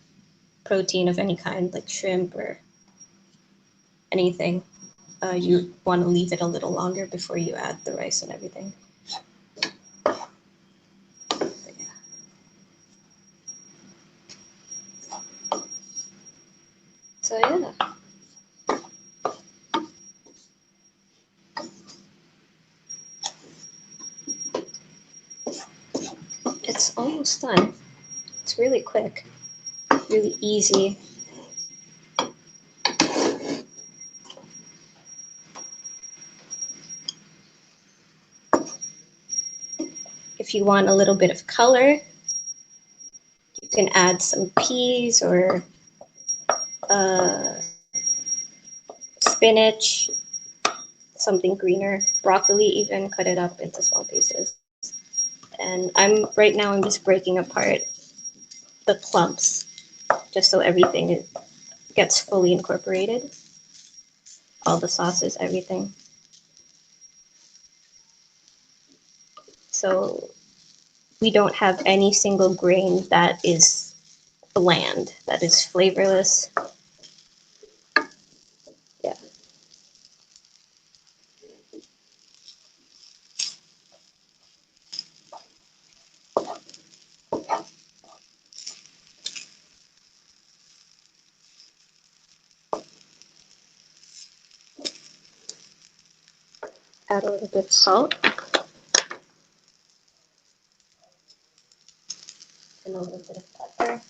protein of any kind, like shrimp or anything, you want to leave it a little longer before you add the rice and everything. So yeah. It's almost done. It's really quick, really easy. If you want a little bit of color, you can add some peas or spinach, something greener, broccoli even, cut it up into small pieces. And right now I'm just breaking apart the clumps just so everything gets fully incorporated. All the sauces, everything. So we don't have any single grain that is bland, that is flavorless. Yeah. Add a little bit of salt. And a little bit of pepper.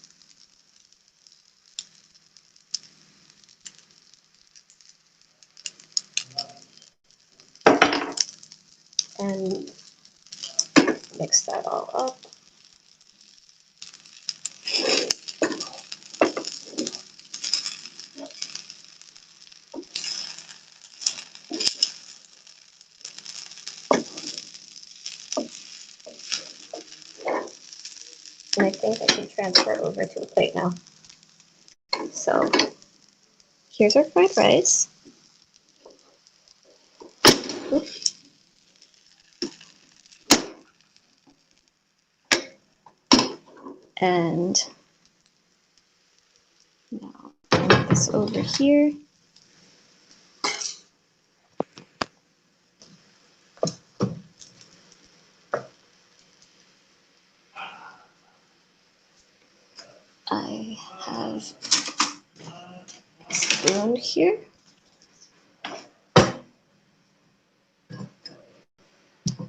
And mix that all up. And I think I can transfer over to a plate now. So here's our fried rice. Oops. And now bring this over here. I have a spoon here.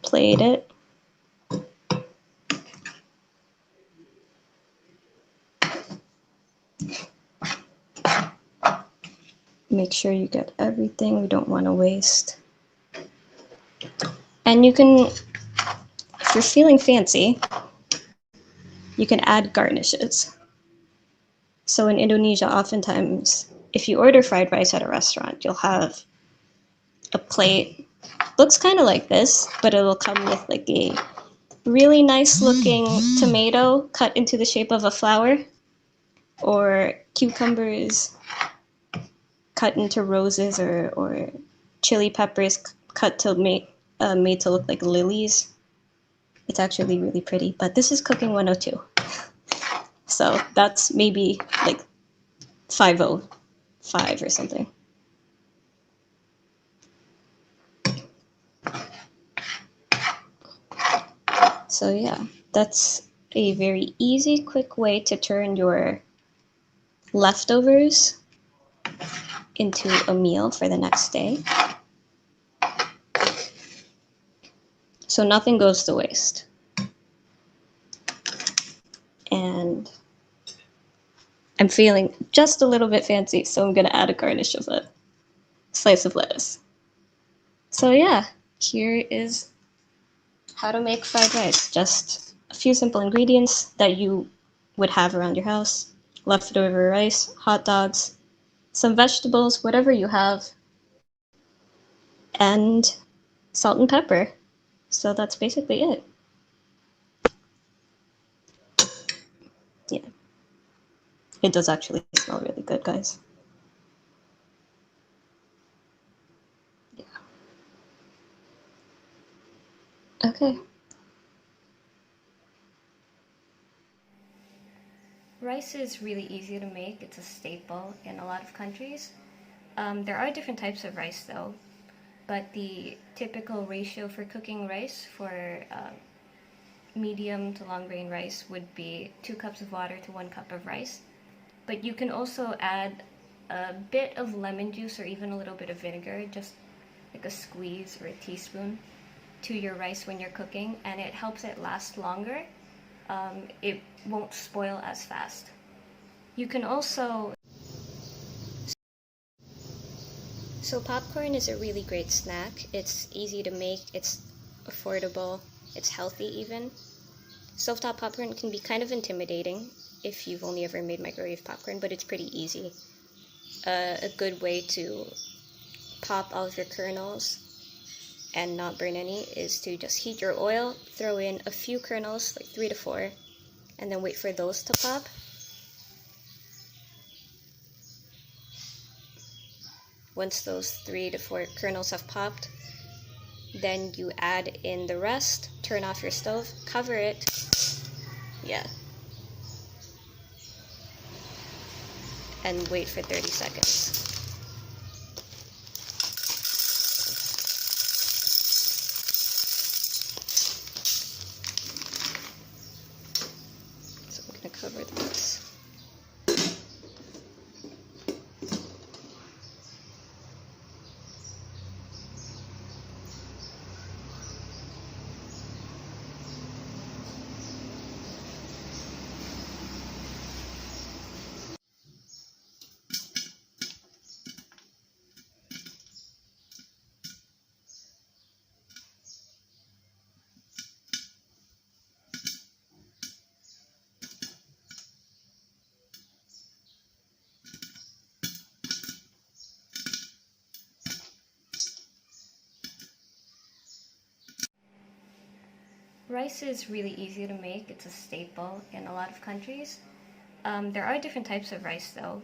Plate it. Make sure you get everything. We don't want to waste. And you can, if you're feeling fancy, you can add garnishes. So in Indonesia, oftentimes, if you order fried rice at a restaurant, you'll have a plate. Looks kind of like this, but it'll come with like a really nice looking tomato cut into the shape of a flower, or cucumbers cut into roses, or chili peppers cut to made to look like lilies. It's actually really pretty, but this is Cooking 102. So that's maybe like 505 or something. So yeah, that's a very easy, quick way to turn your leftovers into a meal for the next day. So nothing goes to waste. And I'm feeling just a little bit fancy, so I'm gonna add a garnish of a slice of lettuce. So yeah, here is how to make fried rice. Just a few simple ingredients that you would have around your house. Leftover rice, hot dogs, some vegetables, whatever you have, and salt and pepper. So that's basically it. Yeah. It does actually smell really good, guys. Yeah. Okay. Rice is really easy to make. It's a staple in a lot of countries. There are different types of rice though, but the typical ratio for cooking rice for medium to long grain rice would be 2 cups of water to 1 cup of rice. But you can also add a bit of lemon juice or even a little bit of vinegar, just like a squeeze or a teaspoon, to your rice when you're cooking, and it helps it last longer. It won't spoil as fast. You can also... So popcorn is a really great snack. It's easy to make, it's affordable, it's healthy even. Stovetop popcorn can be kind of intimidating if you've only ever made microwave popcorn, but it's pretty easy. A good way to pop all of your kernels and not burn any is to just heat your oil, throw in a few kernels, like 3 to 4, and then wait for those to pop. Once those 3 to 4 kernels have popped, then you add in the rest, turn off your stove, cover it, yeah, and wait for 30 seconds. So I'm gonna cover this. Rice is really easy to make. It's a staple in a lot of countries. There are different types of rice though,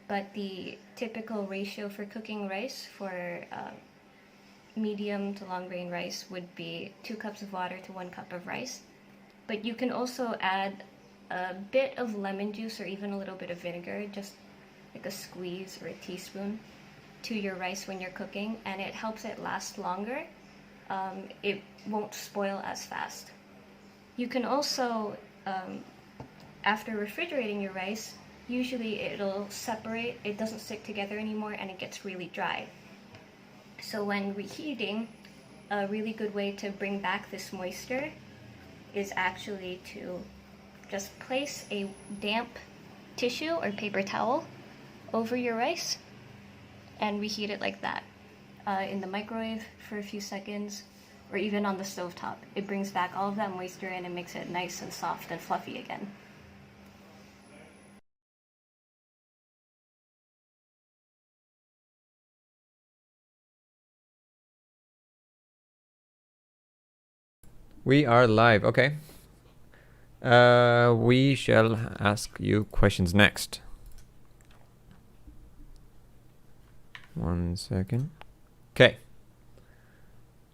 but the typical ratio for cooking rice for medium to long grain rice would be 2 cups of water to 1 cup of rice. But you can also add a bit of lemon juice or even a little bit of vinegar, just like a squeeze or a teaspoon, to your rice when you're cooking, and it helps it last longer. It won't spoil as fast. You can also, after refrigerating your rice, usually it'll separate, it doesn't stick together anymore, and it gets really dry. So when reheating, a really good way to bring back this moisture is actually to just place a damp tissue or paper towel over your rice and reheat it like that. In the microwave for a few seconds, or even on the stovetop. It brings back all of that moisture and it makes it nice and soft and fluffy again. We are live. Okay. We shall ask you questions next. 1 second. Okay.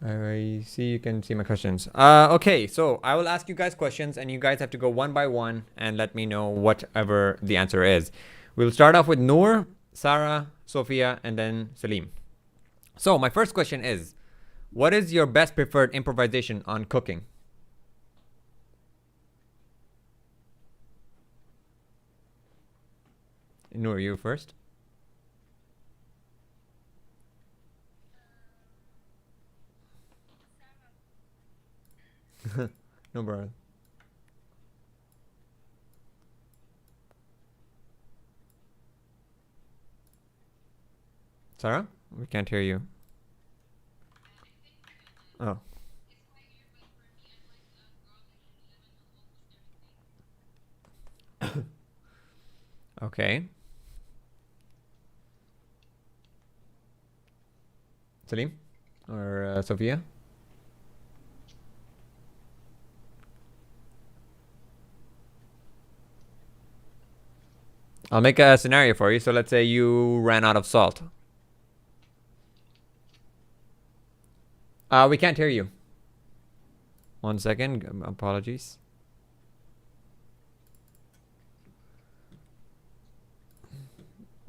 I see you can see my questions. Okay, so I will ask you guys questions and you guys have to go one by one and let me know whatever the answer is. We'll start off with Noor, Sarah, Sophia, and then Salim. So my first question is, what is your best preferred improvisation on cooking? Noor, you first. No problem. Sarah, we can't hear you. Oh. Okay. Salim or Sophia? I'll make a scenario for you. So let's say you ran out of salt. We can't hear you. 1 second. Apologies.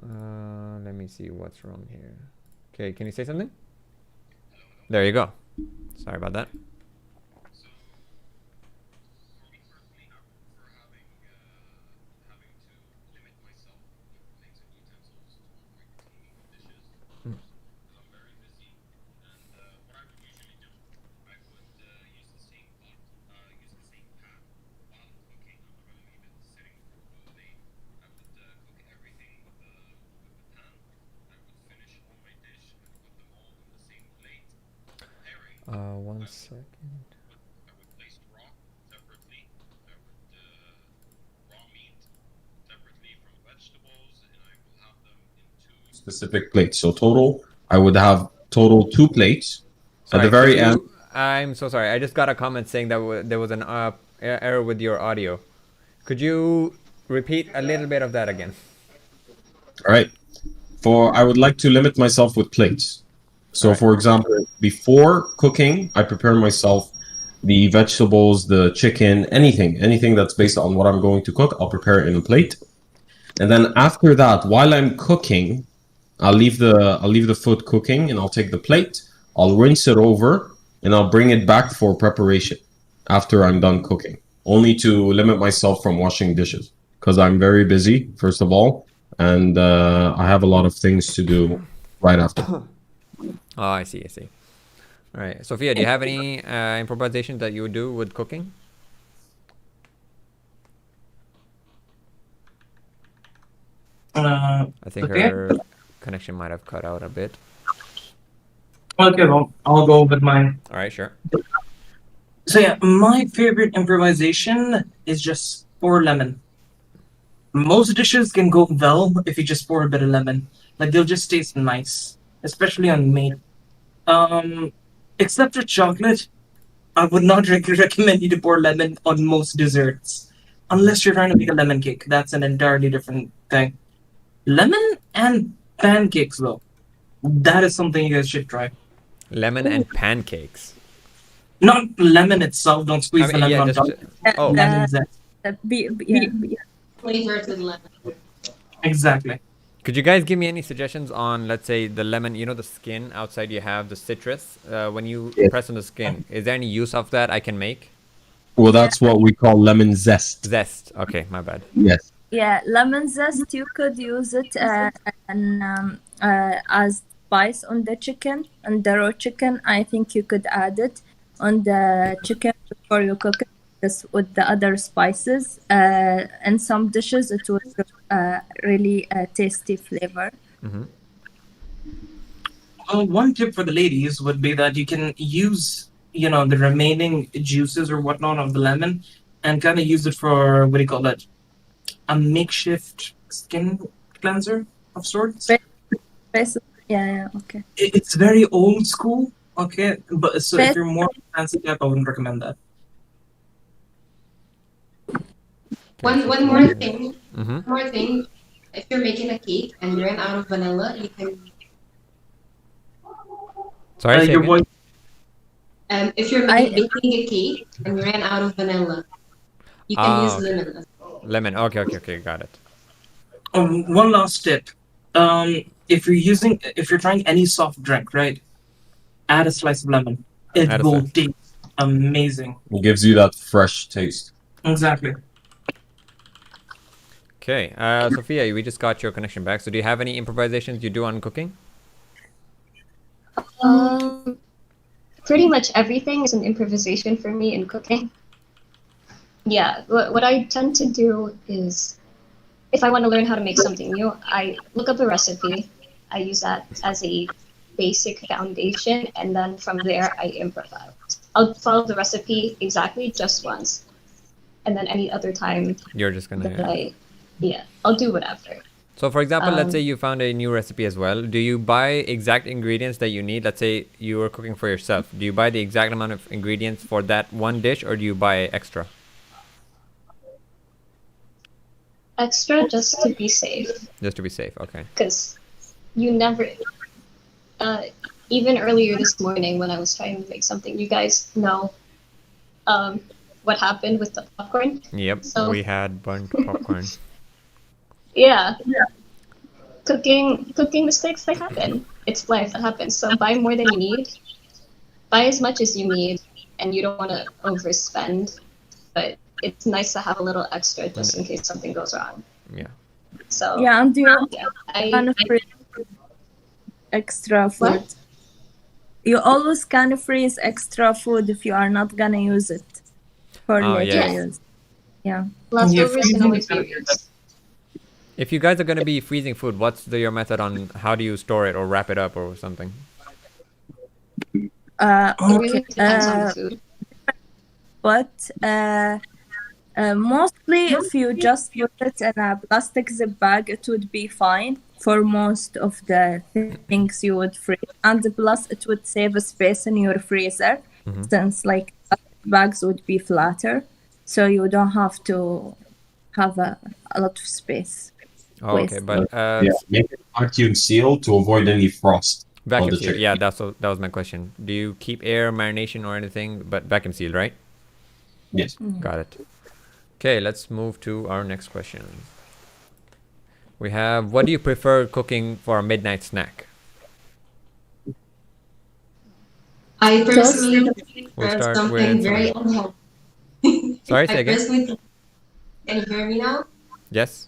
Let me see what's wrong here. Okay, can you say something? There you go. Sorry about that. One second. Specific plates. So total, I would have total 2 plates. Sorry, at the very end. I'm so sorry. I just got a comment saying that there was an error with your audio. Could you repeat a little bit of that again? All right. I would like to limit myself with plates. So, right. For example, before cooking, I prepare myself the vegetables, the chicken, anything that's based on what I'm going to cook. I'll prepare it in a plate, and then after that, while I'm cooking, I'll leave the food cooking, and I'll take the plate. I'll rinse it over, and I'll bring it back for preparation after I'm done cooking. Only to limit myself from washing dishes because I'm very busy, first of all, and I have a lot of things to do right after. Oh, I see. All right, Sophia, do you have any improvisation that you would do with cooking? I think Sophia? her connection might have cut out a bit. Okay, well, I'll go with mine. All right, sure. So yeah, my favorite improvisation is just pour lemon. Most dishes can go well if you just pour a bit of lemon. Like they'll just taste nice, especially on meat. Except for chocolate, I would not recommend you to pour lemon on most desserts, unless you're trying to make a lemon cake. That's an entirely different thing. Lemon and pancakes, though, that is something you guys should try. Lemon and pancakes. Not lemon itself. Don't squeeze the lemon on top. Oh, Lemon zest. Flavored with lemon. Exactly. Could you guys give me any suggestions on, let's say, the lemon, the skin outside you have, the citrus, when you press on the skin, is there any use of that I can make? Well, that's what we call lemon zest. Zest. Okay, my bad. Yes. Yeah, lemon zest, you could use it as spice on the chicken, on the raw chicken. I think you could add it on the chicken before you cook it with the other spices. In some dishes, it will really tasty flavor. Mm-hmm. One tip for the ladies would be that you can use, the remaining juices or whatnot of the lemon and kind of use it for, what do you call that? A makeshift skin cleanser of sorts. Yeah, okay. It's very old school, okay? But so if you're more fancy type, I wouldn't recommend that. One more thing. Mm-hmm. One more thing. If you're making a cake and you ran out of vanilla, you can. Sorry, say your again? voice. If you're making a cake and you ran out of vanilla, you can use okay. lemon as well. Lemon. Okay, got it. One last tip. If you're trying any soft drink, right? Add a slice of lemon. It Add a will slice. taste amazing. It gives you that fresh taste. Exactly. Okay, Sophia, we just got your connection back. So do you have any improvisations you do on cooking? Pretty much everything is an improvisation for me in cooking. Yeah, what I tend to do is, if I want to learn how to make something new, I look up a recipe. I use that as a basic foundation, and then from there I improvise. I'll follow the recipe exactly just once, and then any other time You're just gonna. that I'll do whatever. So for example, let's say you found a new recipe as well. Do you buy exact ingredients that you need? Let's say you are cooking for yourself. Do you buy the exact amount of ingredients for that one dish, or do you buy extra? Extra just to be safe, Just to be safe, okay. because you never. Even earlier this morning when I was trying to make something, you guys know what happened with the popcorn. Yep, So- we had burnt popcorn. Yeah. Cooking mistakes, they happen. It's life, that happens. So buy more than you need. Buy as much as you need, and you don't want to overspend. But it's nice to have a little extra just in case something goes wrong. Yeah. So Yeah, and you I kind of freeze extra food. What? You always can freeze extra food if you are not gonna use it for Oh, later yes. use. Yeah. leftovers can always be reused. If you guys are going to be freezing food, what's your method on how do you store it or wrap it up or something? It Okay. really depends on the food. But mostly if you just put it in a plastic zip bag, it would be fine for most of the things you would freeze. And plus, it would save a space in your freezer since like bags would be flatter, so you don't have to have a lot of space. Oh, okay, Waste. but Make it vacuum seal to avoid any frost. vacuum the seal. chicken. Yeah, that was my question. Do you keep air marination or anything? But vacuum seal, right? Yes. Got it. Okay, let's move to our next question. We have, what do you prefer cooking for a midnight snack? I personally We'll prefer start something with- very unhealthy. Sorry, say I again. personally, can you hear me now? Yes.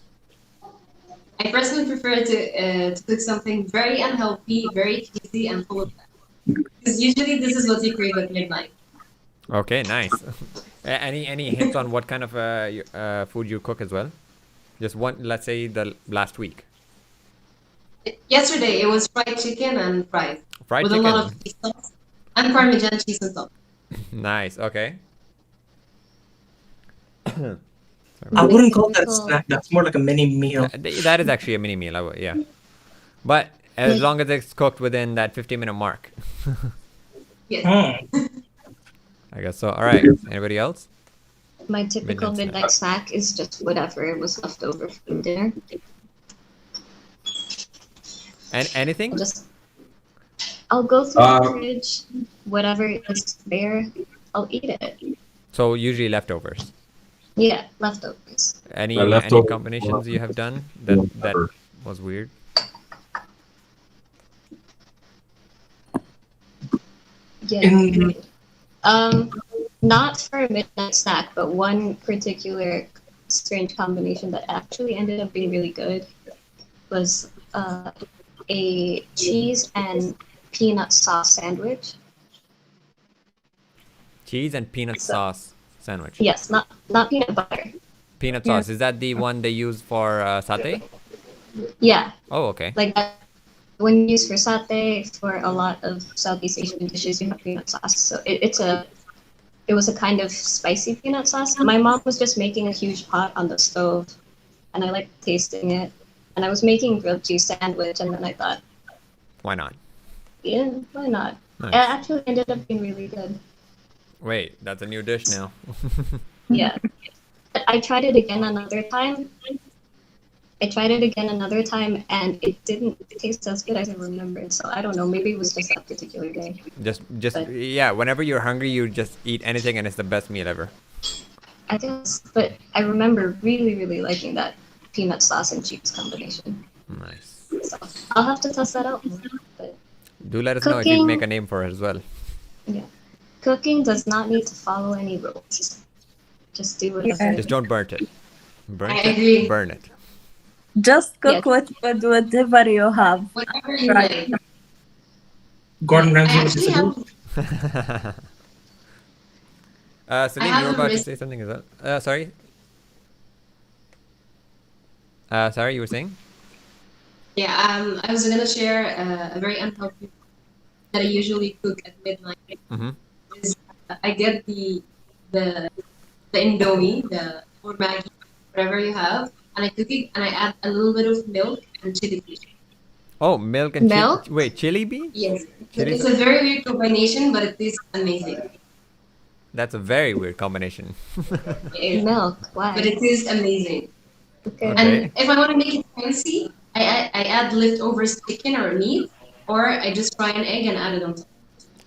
I personally prefer to cook something very unhealthy, very cheesy, and full of fat. Because usually this is what you crave at midnight. Okay, nice. Any hints on what kind of food you cook as well? Just one, let's say the last week. Yesterday it was fried chicken and fries Fried with chicken. a lot of cheese sauce and Parmesan cheese on top. Nice. Okay. I wouldn't call that a Typical- snack. That's more like a mini meal. That is actually a mini meal. Yeah. But as long as it's cooked within that 15-minute mark. Yes. I guess so. All right. Anybody else? My typical Midnight midnight snack is just whatever was left over from dinner. And anything? I'll go through the Uh, fridge, whatever is there, I'll eat it. So usually leftovers. Yeah, leftovers. Any leftover- combinations you have done that was weird? Yeah. In- Not for a midnight snack, but one particular strange combination that actually ended up being really good was a cheese and peanut sauce sandwich. Cheese and peanut sauce sandwich. Yes, not peanut butter. Peanut Yeah. sauce. Is that the one they use for satay? Yeah, Oh, okay. like that. When used for satay, for a lot of Southeast Asian dishes, you have peanut sauce. So it was a kind of spicy peanut sauce. My mom was just making a huge pot on the stove, and I liked tasting it. And I was making grilled cheese sandwich, and then I thought, Why not? yeah, why not? Nice. It actually ended up being really good. Wait, that's a new dish now. Yeah. But I tried it again another time. And it didn't taste as good as I remembered. So I don't know. Maybe it was just that particular day. Just But- yeah. Whenever you're hungry, you just eat anything, and it's the best meal ever. I guess, but I remember really, really liking that peanut sauce and cheese combination. Nice. So I'll have to test that out more. But Do let us know if you Cooking- make a name for it as well. cooking does not need to follow any rules. Just do whatever. Yeah. Just don't burn it. Burn I it. agree. Burn it. Just cook Yes. with whatever you have. Whatever you Right. like. Gordon I Ramsay would actually disagree. have Celine, have you were a about to risk- say something as well. Sorry. Sorry, you were saying? I was gonna share a very unhealthy that I usually cook at midnight. Mm-hmm. I get the Indomie, or Maggi, whatever you have, and I cook it and I add a little bit of milk and chili bean. Oh, milk and Milk? wait, chili bean? Yes, Chili it's a very weird combination, but it tastes amazing. That's a very weird combination. Milk, why? But it tastes amazing. Okay. Okay. And if I want to make it fancy, I add leftovers chicken or meat, or I just fry an egg and add it on top.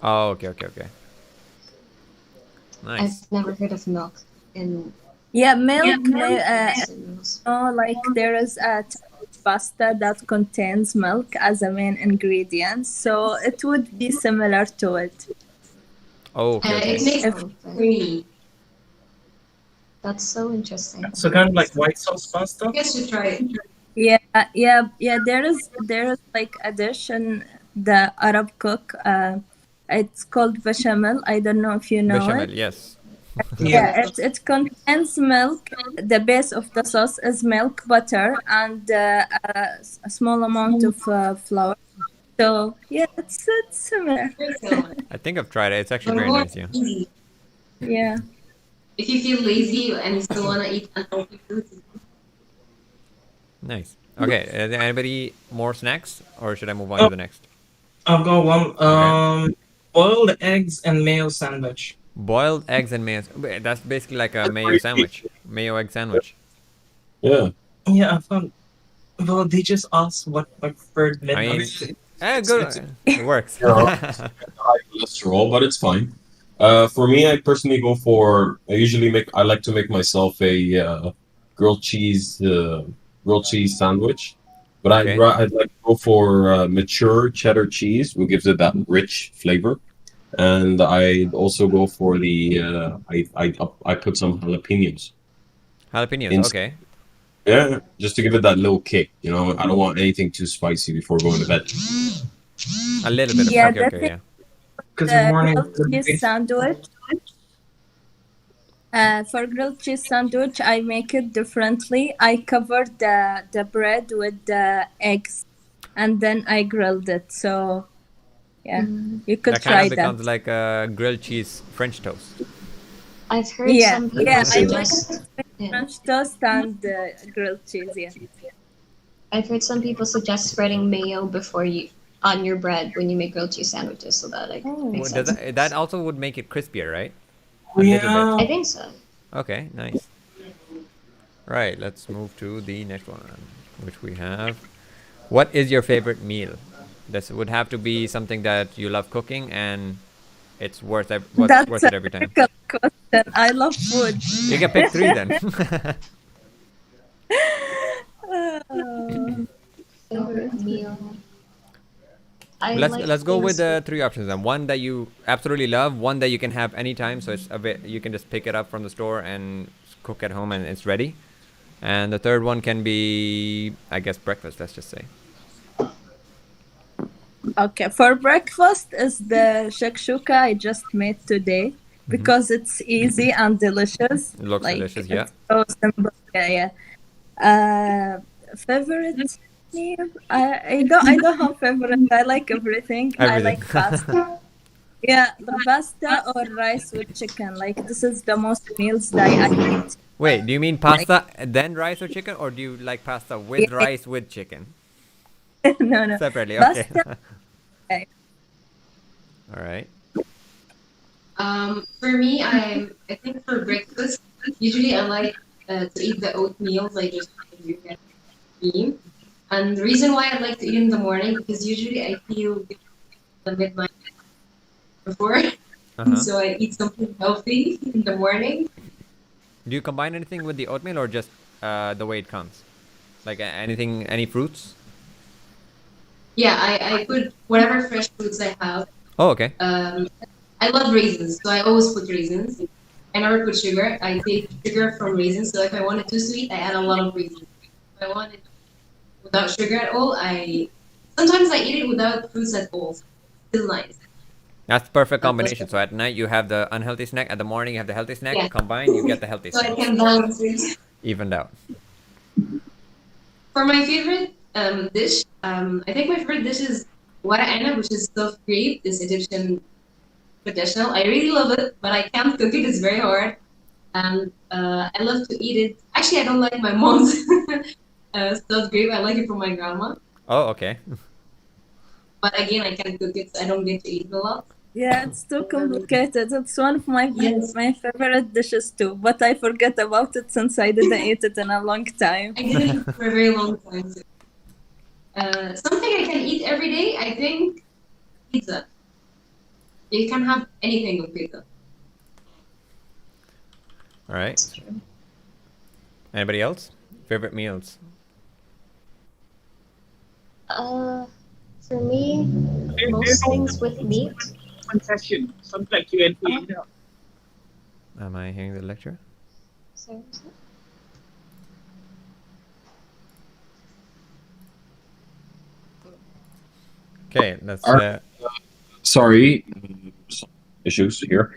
Oh, okay. Nice. I've never heard of milk in. Yeah, milk. noodles. Like there is a type of pasta that contains milk as a main ingredient, so it would be similar to it. Oh, okay. It makes If- it creamy. That's so interesting. So kind of like white sauce pasta. I guess you try it. Yeah. There is like a dish in the Arab cook. It's called bechamel. I don't know if you know Bechamel, it. yes. Yeah, it contains milk. The base of the sauce is milk, butter, and a small amount of flour. So yeah, it's similar. Very similar. I think I've tried it. It's actually But very more nice, yeah. easy. Yeah. If you feel lazy and you still want to eat unhealthy foods, Nice. Okay, anybody more snacks? Or should I move on to the next? I've got one. Boiled eggs and mayo sandwich. Boiled eggs and mayo. Wait, that's basically like a mayo sandwich. Mayo egg sandwich. Yeah. Yeah, I found. Well, they just asked what my preferred I mean, midnight. good. It works. High cholesterol, but it's fine. For me, I personally go for. I like to make myself a grilled cheese sandwich, but Okay. I'd like to go for mature cheddar cheese, which gives it that rich flavor. And I also go for the I put some jalapenos. Jalapenos, In- okay. Yeah, just to give it that little kick. You know, I don't want anything too spicy before going to bed. A little bit of Yeah, okay, that's okay, yeah. Because The in morning. grilled cheese sandwich. For grilled cheese sandwich, I make it differently. I covered the bread with the eggs, and then I grilled it. So, yeah, you could That try kind of that. becomes like a grilled cheese French toast. I've heard Yeah, some people yeah, I like suggest. Yeah. French toast and grilled cheese. Yeah. I've heard some people suggest spreading mayo before you on your bread when you make grilled cheese sandwiches, so that like makes Does sense. that also would make it crispier, right? A little Yeah. I think so. Okay, nice. Right, let's move to the next one, which we have. What is your favorite meal? This would have to be something that you love cooking and it's worth it every time. Difficult question. I love food. You can pick 3 then. Favorite meal. Let's go with the 3 options then. One that you absolutely love, one that you can have anytime, so it's a bit you can just pick it up from the store and cook at home and it's ready. And the third one can be, I guess, breakfast. Let's just say. Okay, for breakfast is the shakshuka I just made today because it's easy and delicious. It looks delicious, yeah. It's so simple. Yeah. Favorite meal? I don't have favorite. I like everything. I like pasta. Yeah, the pasta or rice with chicken. Like this is the most meals that I eat. Wait, do you mean pasta then rice or chicken, or do you like pasta with rice with chicken? No. Separately, okay. Pasta. Okay. All right. For me, I think for breakfast, usually I like to eat the oatmeals I just told you guys. And the reason why I like to eat in the morning because usually I feel good at midnight before, so I eat something healthy in the morning. Do you combine anything with the oatmeal or just the way it comes? Like anything, any fruits? Yeah, I put whatever fresh fruits I have. Oh, okay. I love raisins, so I always put raisins. I never put sugar. I take sugar from raisins, so if I want it too sweet, I add a lot of raisins. If I want it without sugar at all, sometimes I eat it without fruits at all. Still nice. That's the perfect combination. So at night you have the unhealthy snack, at the morning you have the healthy snack. Yeah. Combined, you get the healthy So snack. I can balance it. Evened out. For my favorite dish, I think my favorite dish is wara anab, which is stuffed grape, this Egyptian traditional. I really love it, but I can't cook it. It's very hard. And I love to eat it. Actually, I don't like my mom's stuffed grape. I like it from my grandma. Oh, okay. But again, I can't cook it, so I don't get to eat it a lot. Yeah, it's too complicated. It's one of my Yes. my favorite dishes too, but I forget about it since I didn't eat it in a long time. I didn't eat it for a very long time. So. Something I can eat every day, I think, pizza. You can have anything with pizza. All right. Anybody else? Favorite meals? For me, most things with meat. One session, something like Q&A. Am I hearing the lecture? Sorry. Okay, let's. Sorry, some issues here.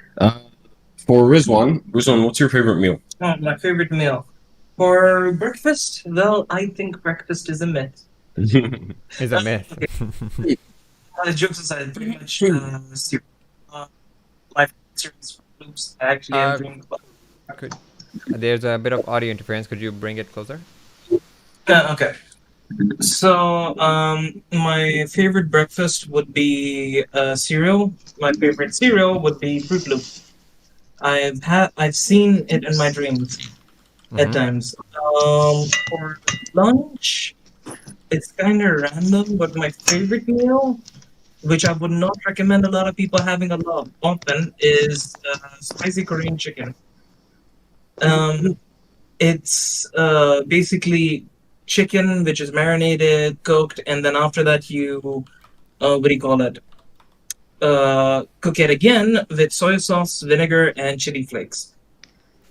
For Rizwan, what's your favorite meal? Oh, my favorite meal. For breakfast, well, I think breakfast is a myth. Is a myth. Jokes aside, pretty much my favorite is Fruit Loops. I actually am doing. Could, there's a bit of audio interference. Could you bring it closer? Okay. So, my favorite breakfast would be cereal. My favorite cereal would be Fruit Loop. I've seen it in my dreams at times. For lunch, it's kind of random, but my favorite meal, which I would not recommend a lot of people having a lot often, is spicy Korean chicken. It's basically chicken which is marinated, cooked, and then after that you what do you call it? Cook it again with soy sauce, vinegar, and chili flakes.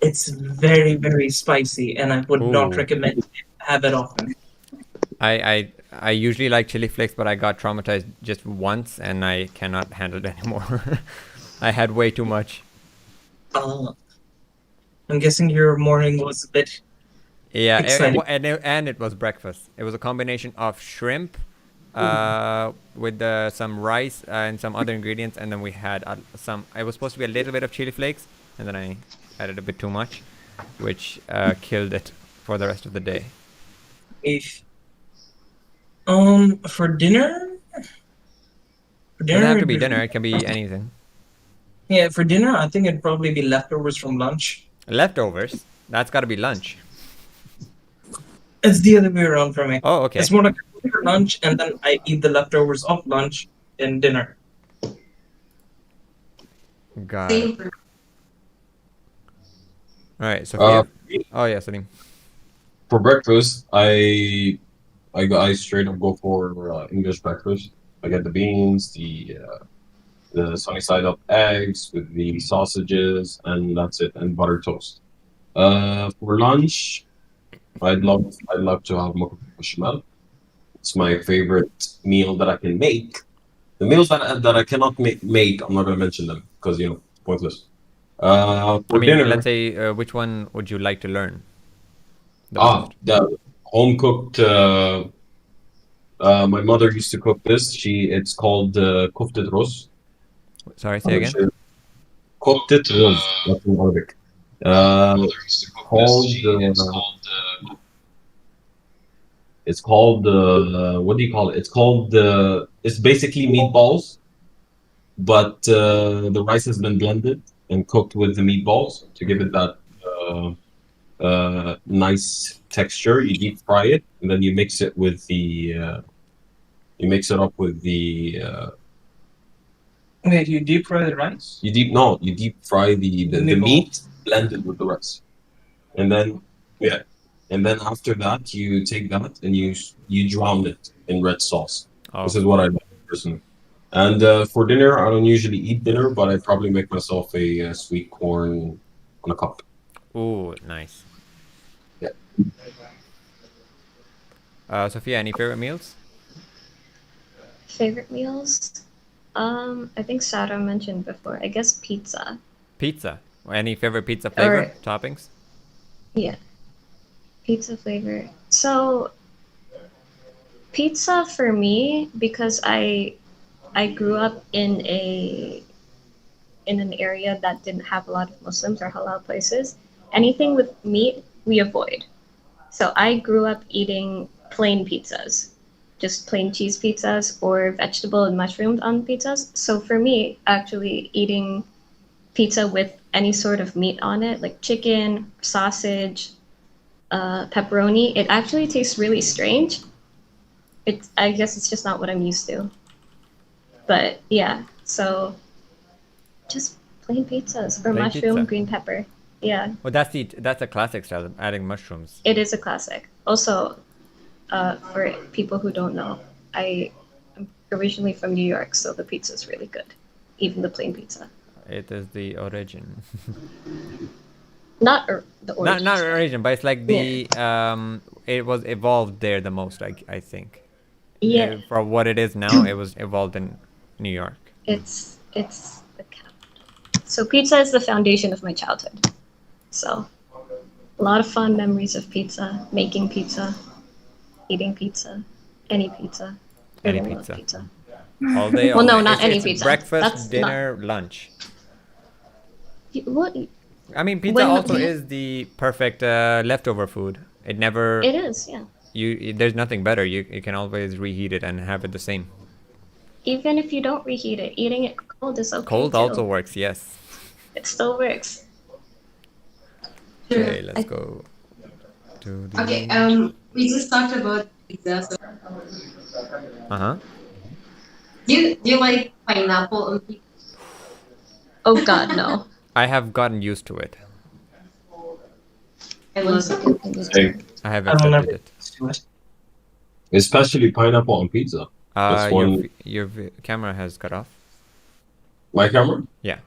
It's very, very spicy, and I would not recommend it. Have it often. I usually like chili flakes, but I got traumatized just once, and I cannot handle it anymore. I had way too much. I'm guessing your morning was a bit. Yeah, exciting. and it was breakfast. It was a combination of shrimp, with some rice and some other ingredients, and then we had some. It was supposed to be a little bit of chili flakes, and then I added a bit too much, which killed it for the rest of the day. For dinner. It doesn't have to be dinner. It can be anything. Yeah, for dinner, I think it'd probably be leftovers from lunch. Leftovers? That's got to be lunch. It's the other way around for me. Oh, okay. It's more like I eat lunch and then I eat the leftovers of lunch in dinner. Got it. All right, Sophia. Oh yeah, Salim. For breakfast, I straight up go for English breakfast. I get the beans, the sunny side up eggs with the sausages, and that's it, and butter toast. For lunch, I'd love to have makaroni bechamel. It's my favorite meal that I can make. The meals that I cannot make, I'm not gonna mention them because it's pointless. For dinner, let's say, which one would you like to learn? The home cooked. My mother used to cook this. It's called koftet roz. Sorry, say again. Koftet roz. That's in Arabic. It's called what do you call it? It's basically meatballs, but the rice has been blended and cooked with the meatballs to give it that nice texture. You deep fry it, and then you mix it with the. You mix it up with the. Wait, you deep fry the rice? You deep fry the meat blended with the rice, and then after that you take that and you drown it in red sauce. Oh. This is what I do personally. And for dinner, I don't usually eat dinner, but I probably make myself a sweet corn on a cup. Ooh, nice. Yeah. Sophia, any favorite meals? Favorite meals? I think Sarah mentioned before. I guess pizza. Pizza. Any favorite pizza flavor? Or- Toppings? Yeah. Pizza flavor. So pizza for me, because I grew up in an area that didn't have a lot of Muslims or halal places. Anything with meat we avoid. So I grew up eating plain pizzas, just plain cheese pizzas or vegetable and mushrooms on pizzas. So for me, actually eating pizza with any sort of meat on it, like chicken, sausage, pepperoni, it actually tastes really strange. I guess it's just not what I'm used to. But yeah, so just plain pizzas or Plain mushroom, pizza. green pepper. Yeah, Well, that's a classic style, adding mushrooms. it is a classic. Also, for people who don't know, I'm originally from New York, so the pizza is really good, even the plain pizza. It is the origin. Not the origin. Not origin, but it's like the it was evolved there the most, I think. Yeah, For what it is now, it was evolved in New York. it's the capital. So pizza is the foundation of my childhood. So a lot of fond memories of pizza, making pizza, eating pizza, any pizza. I Any really love pizza. All day. Well, all no, night. not It's- any it's pizza. Breakfast, That's dinner, lunch. What? I mean, pizza When- also is the perfect leftover food. It never. It is, yeah. There's nothing better. You can always reheat it and have it the same. Even if you don't reheat it, eating it cold is okay. Cold too. also works. Yes. It still works. Okay, let's go to the. Okay, we just talked about pizza. So Uh-huh. do you like pineapple on pizza? Oh God, no. I have gotten used to it. I love it. Hey, I have I don't accepted know. it. especially pineapple on pizza. That's one. Your camera has cut off. My camera? Yeah.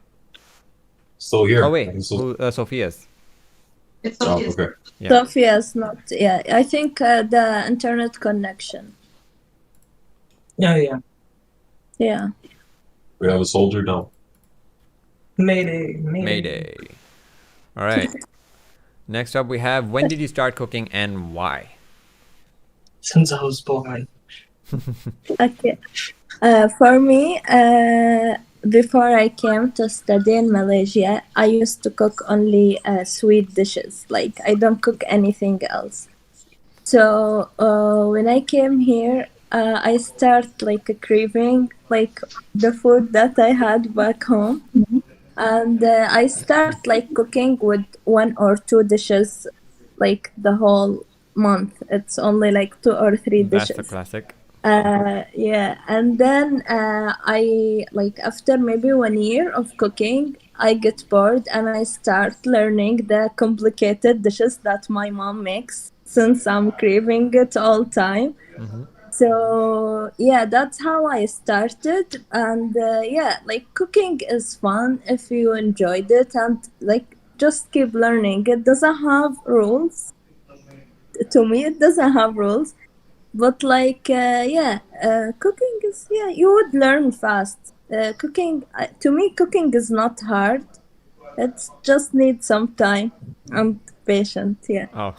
Still here. Oh wait, Still- Sophia's. It's Oh, okay. okay. Yeah. Sophia's not. Yeah, I think the internet connection. Yeah. Yeah. We have a soldier down. Mayday. Mayday. All right. Next up, we have when did you start cooking and why? Since I was born. Okay. For me, before I came to study in Malaysia, I used to cook only sweet dishes. Like I don't cook anything else. So when I came here, I start like craving like the food that I had back home, and I start like cooking with 1 or 2 dishes, like the whole month. It's only like 2 or 3 That's dishes. a classic. Yeah, and then I like after maybe 1 year of cooking, I get bored and I start learning the complicated dishes that my mom makes since I'm craving it all time. So yeah, that's how I started, and yeah, like cooking is fun if you enjoyed it, and like just keep learning. It doesn't have rules. To me, it doesn't have rules. But like cooking is you would learn fast. Cooking to me, cooking is not hard. It just needs some time and patience. Yeah. Oh,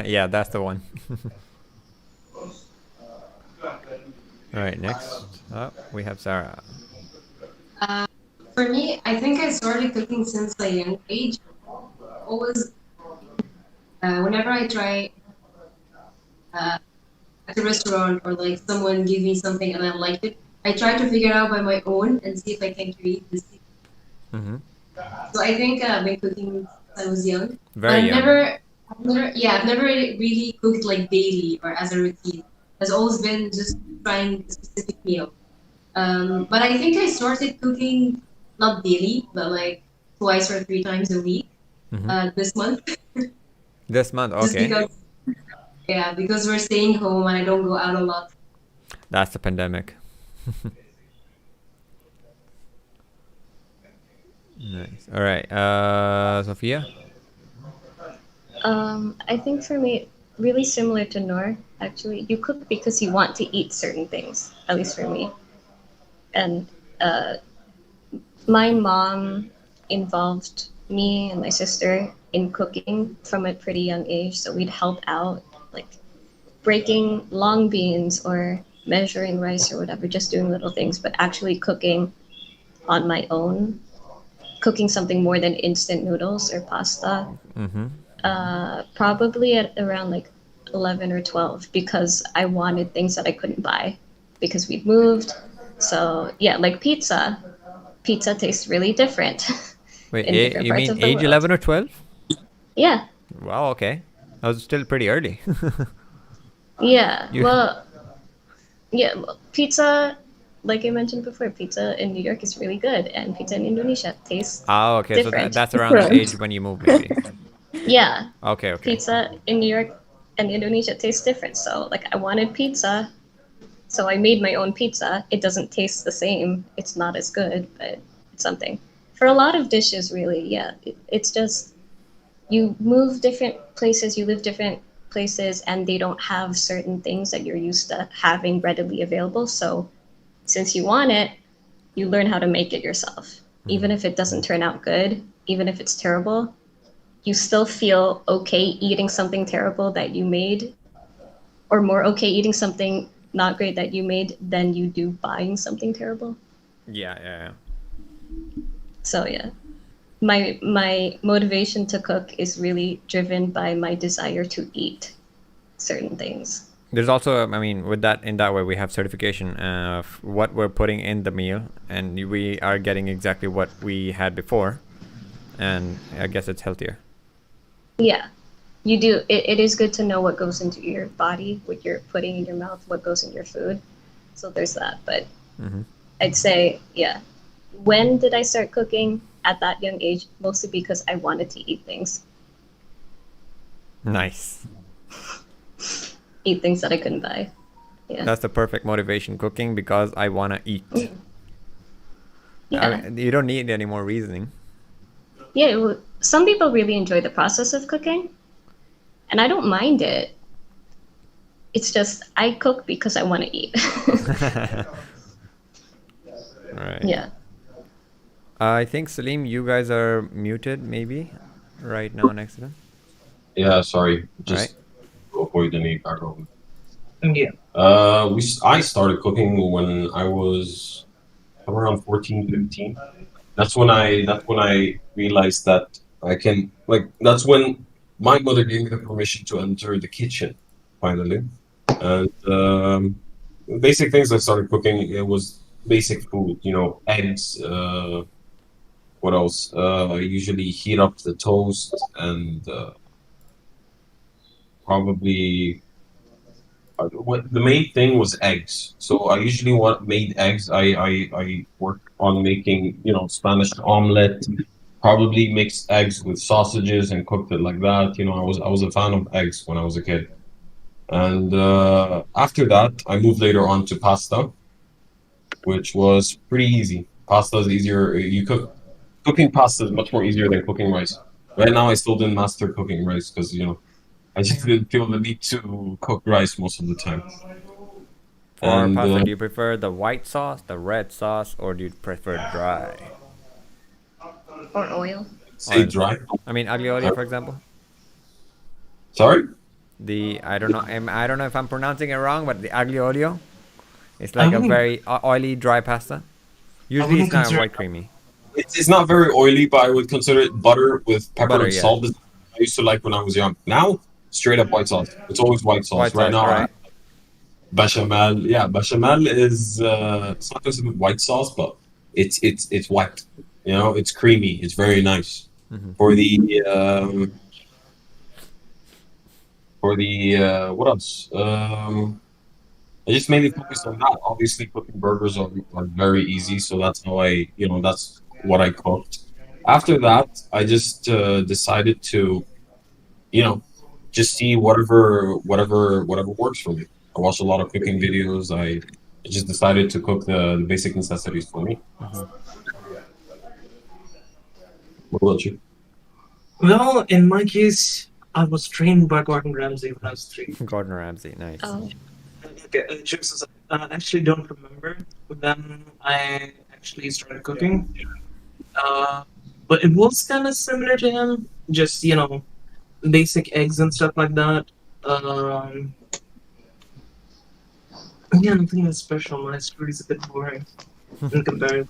yeah, that's the one. All right, next up we have Sarah. For me, I think I started cooking since a young age. Always, whenever I try at a restaurant or like someone give me something and I liked it, I try to figure it out by my own and see if I can create this. Mm-hmm. So I think I've been cooking since I was young. Very I've young. never I've never really cooked like daily or as a routine. It's always been just trying a specific meal. But I think I started cooking not daily, but like twice or three times a week this month. This month, Just okay. because we're staying home and I don't go out a lot. That's the pandemic. Nice. All right. Sophia? I think for me, really similar to Noor, actually. You cook because you want to eat certain things, at least for me. And my mom involved me and my sister in cooking from a pretty young age. So we'd help out, like breaking long beans or measuring rice or whatever, just doing little things, but actually cooking on my own, cooking something more than instant noodles or pasta. Probably at around like 11 or 12 because I wanted things that I couldn't buy because we'd moved. So yeah, like pizza tastes really different. Wait, in different you parts mean of the age world. 11 or 12? Yeah. Wow, okay. That was still pretty early. Yeah. You- Well, pizza, like I mentioned before, pizza in New York is really good, and pizza in Indonesia tastes Oh, okay. So different. that's around the age when you moved, maybe. Yeah. Okay. Pizza in New York and Indonesia tastes different. So like I wanted pizza, so I made my own pizza. It doesn't taste the same. It's not as good, but it's something. For a lot of dishes, really, yeah. It's just you move different places, you live different places, and they don't have certain things that you're used to having readily available. So since you want it, you learn how to make it yourself. Even if it doesn't turn out good, even if it's terrible, you still feel okay eating something terrible that you made, or more okay eating something not great that you made than you do buying something terrible. Yeah. So yeah, my motivation to cook is really driven by my desire to eat certain things. There's also, I mean, with that, in that way, we have certification of what we're putting in the meal, and we are getting exactly what we had before, and I guess it's healthier. Yeah, you do. It is good to know what goes into your body, what you're putting in your mouth, what goes in your food. So there's that. But I'd say, yeah. When did I start cooking? At that young age, mostly because I wanted to eat things. Nice. Eat things that I couldn't buy. Yeah. That's the perfect motivation, cooking because I want to eat. Yeah. I mean, you don't need any more reasoning. Yeah, well, some people really enjoy the process of cooking, and I don't mind it. It's just I cook because I want to eat. All right. Yeah. I think, Salim, you guys are muted, maybe, right now next to them. Yeah, sorry. Just Right. avoid any background. Yeah. I started cooking when I was around 14, 15. That's when I realized that I can, like, that's when my mother gave me the permission to enter the kitchen finally. And basic things I started cooking, it was basic food, eggs, what else? I usually heat up the toast and probably what the main thing was eggs. So I usually made eggs. I worked on making Spanish omelet. Probably mixed eggs with sausages and cooked it like that. I was a fan of eggs when I was a kid. And after that, I moved later on to pasta, which was pretty easy. Pasta is easier. Cooking pasta is much more easier than cooking rice. Right now, I still didn't master cooking rice because I just didn't feel the need to cook rice most of the time. For And, pasta, do you prefer the white sauce, the red sauce, or do you prefer dry? Or oil. Say dry. I mean, aglio olio, for example. Sorry? I don't know if I'm pronouncing it wrong, but the aglio olio, it's like a very oily, dry pasta. Usually, it's not white creamy. It's not very oily, but I would consider it butter with pepper Butter, and yeah. salt. I used to like when I was young. Now, straight up white sauce. It's always white sauce. White Right sauce, now, right. bechamel. Yeah, bechamel is it's not considered white sauce, but it's white. It's creamy. It's very nice. For the For the what else? I just mainly focused on that. Obviously, cooking burgers are very easy, so that's how that's what I cooked. After that, I just decided to, you know, just see whatever works for me. I watched a lot of cooking videos. I just decided to cook the basic necessities for me. What about you? Well, in my case, I was trained by Gordon Ramsay when I was 3. Gordon Ramsay, nice. Oh. Okay, I actually don't remember when I actually started cooking. But it was kind of similar to him, just, basic eggs and stuff like that. Yeah, nothing that's special. My story is a bit boring in comparison.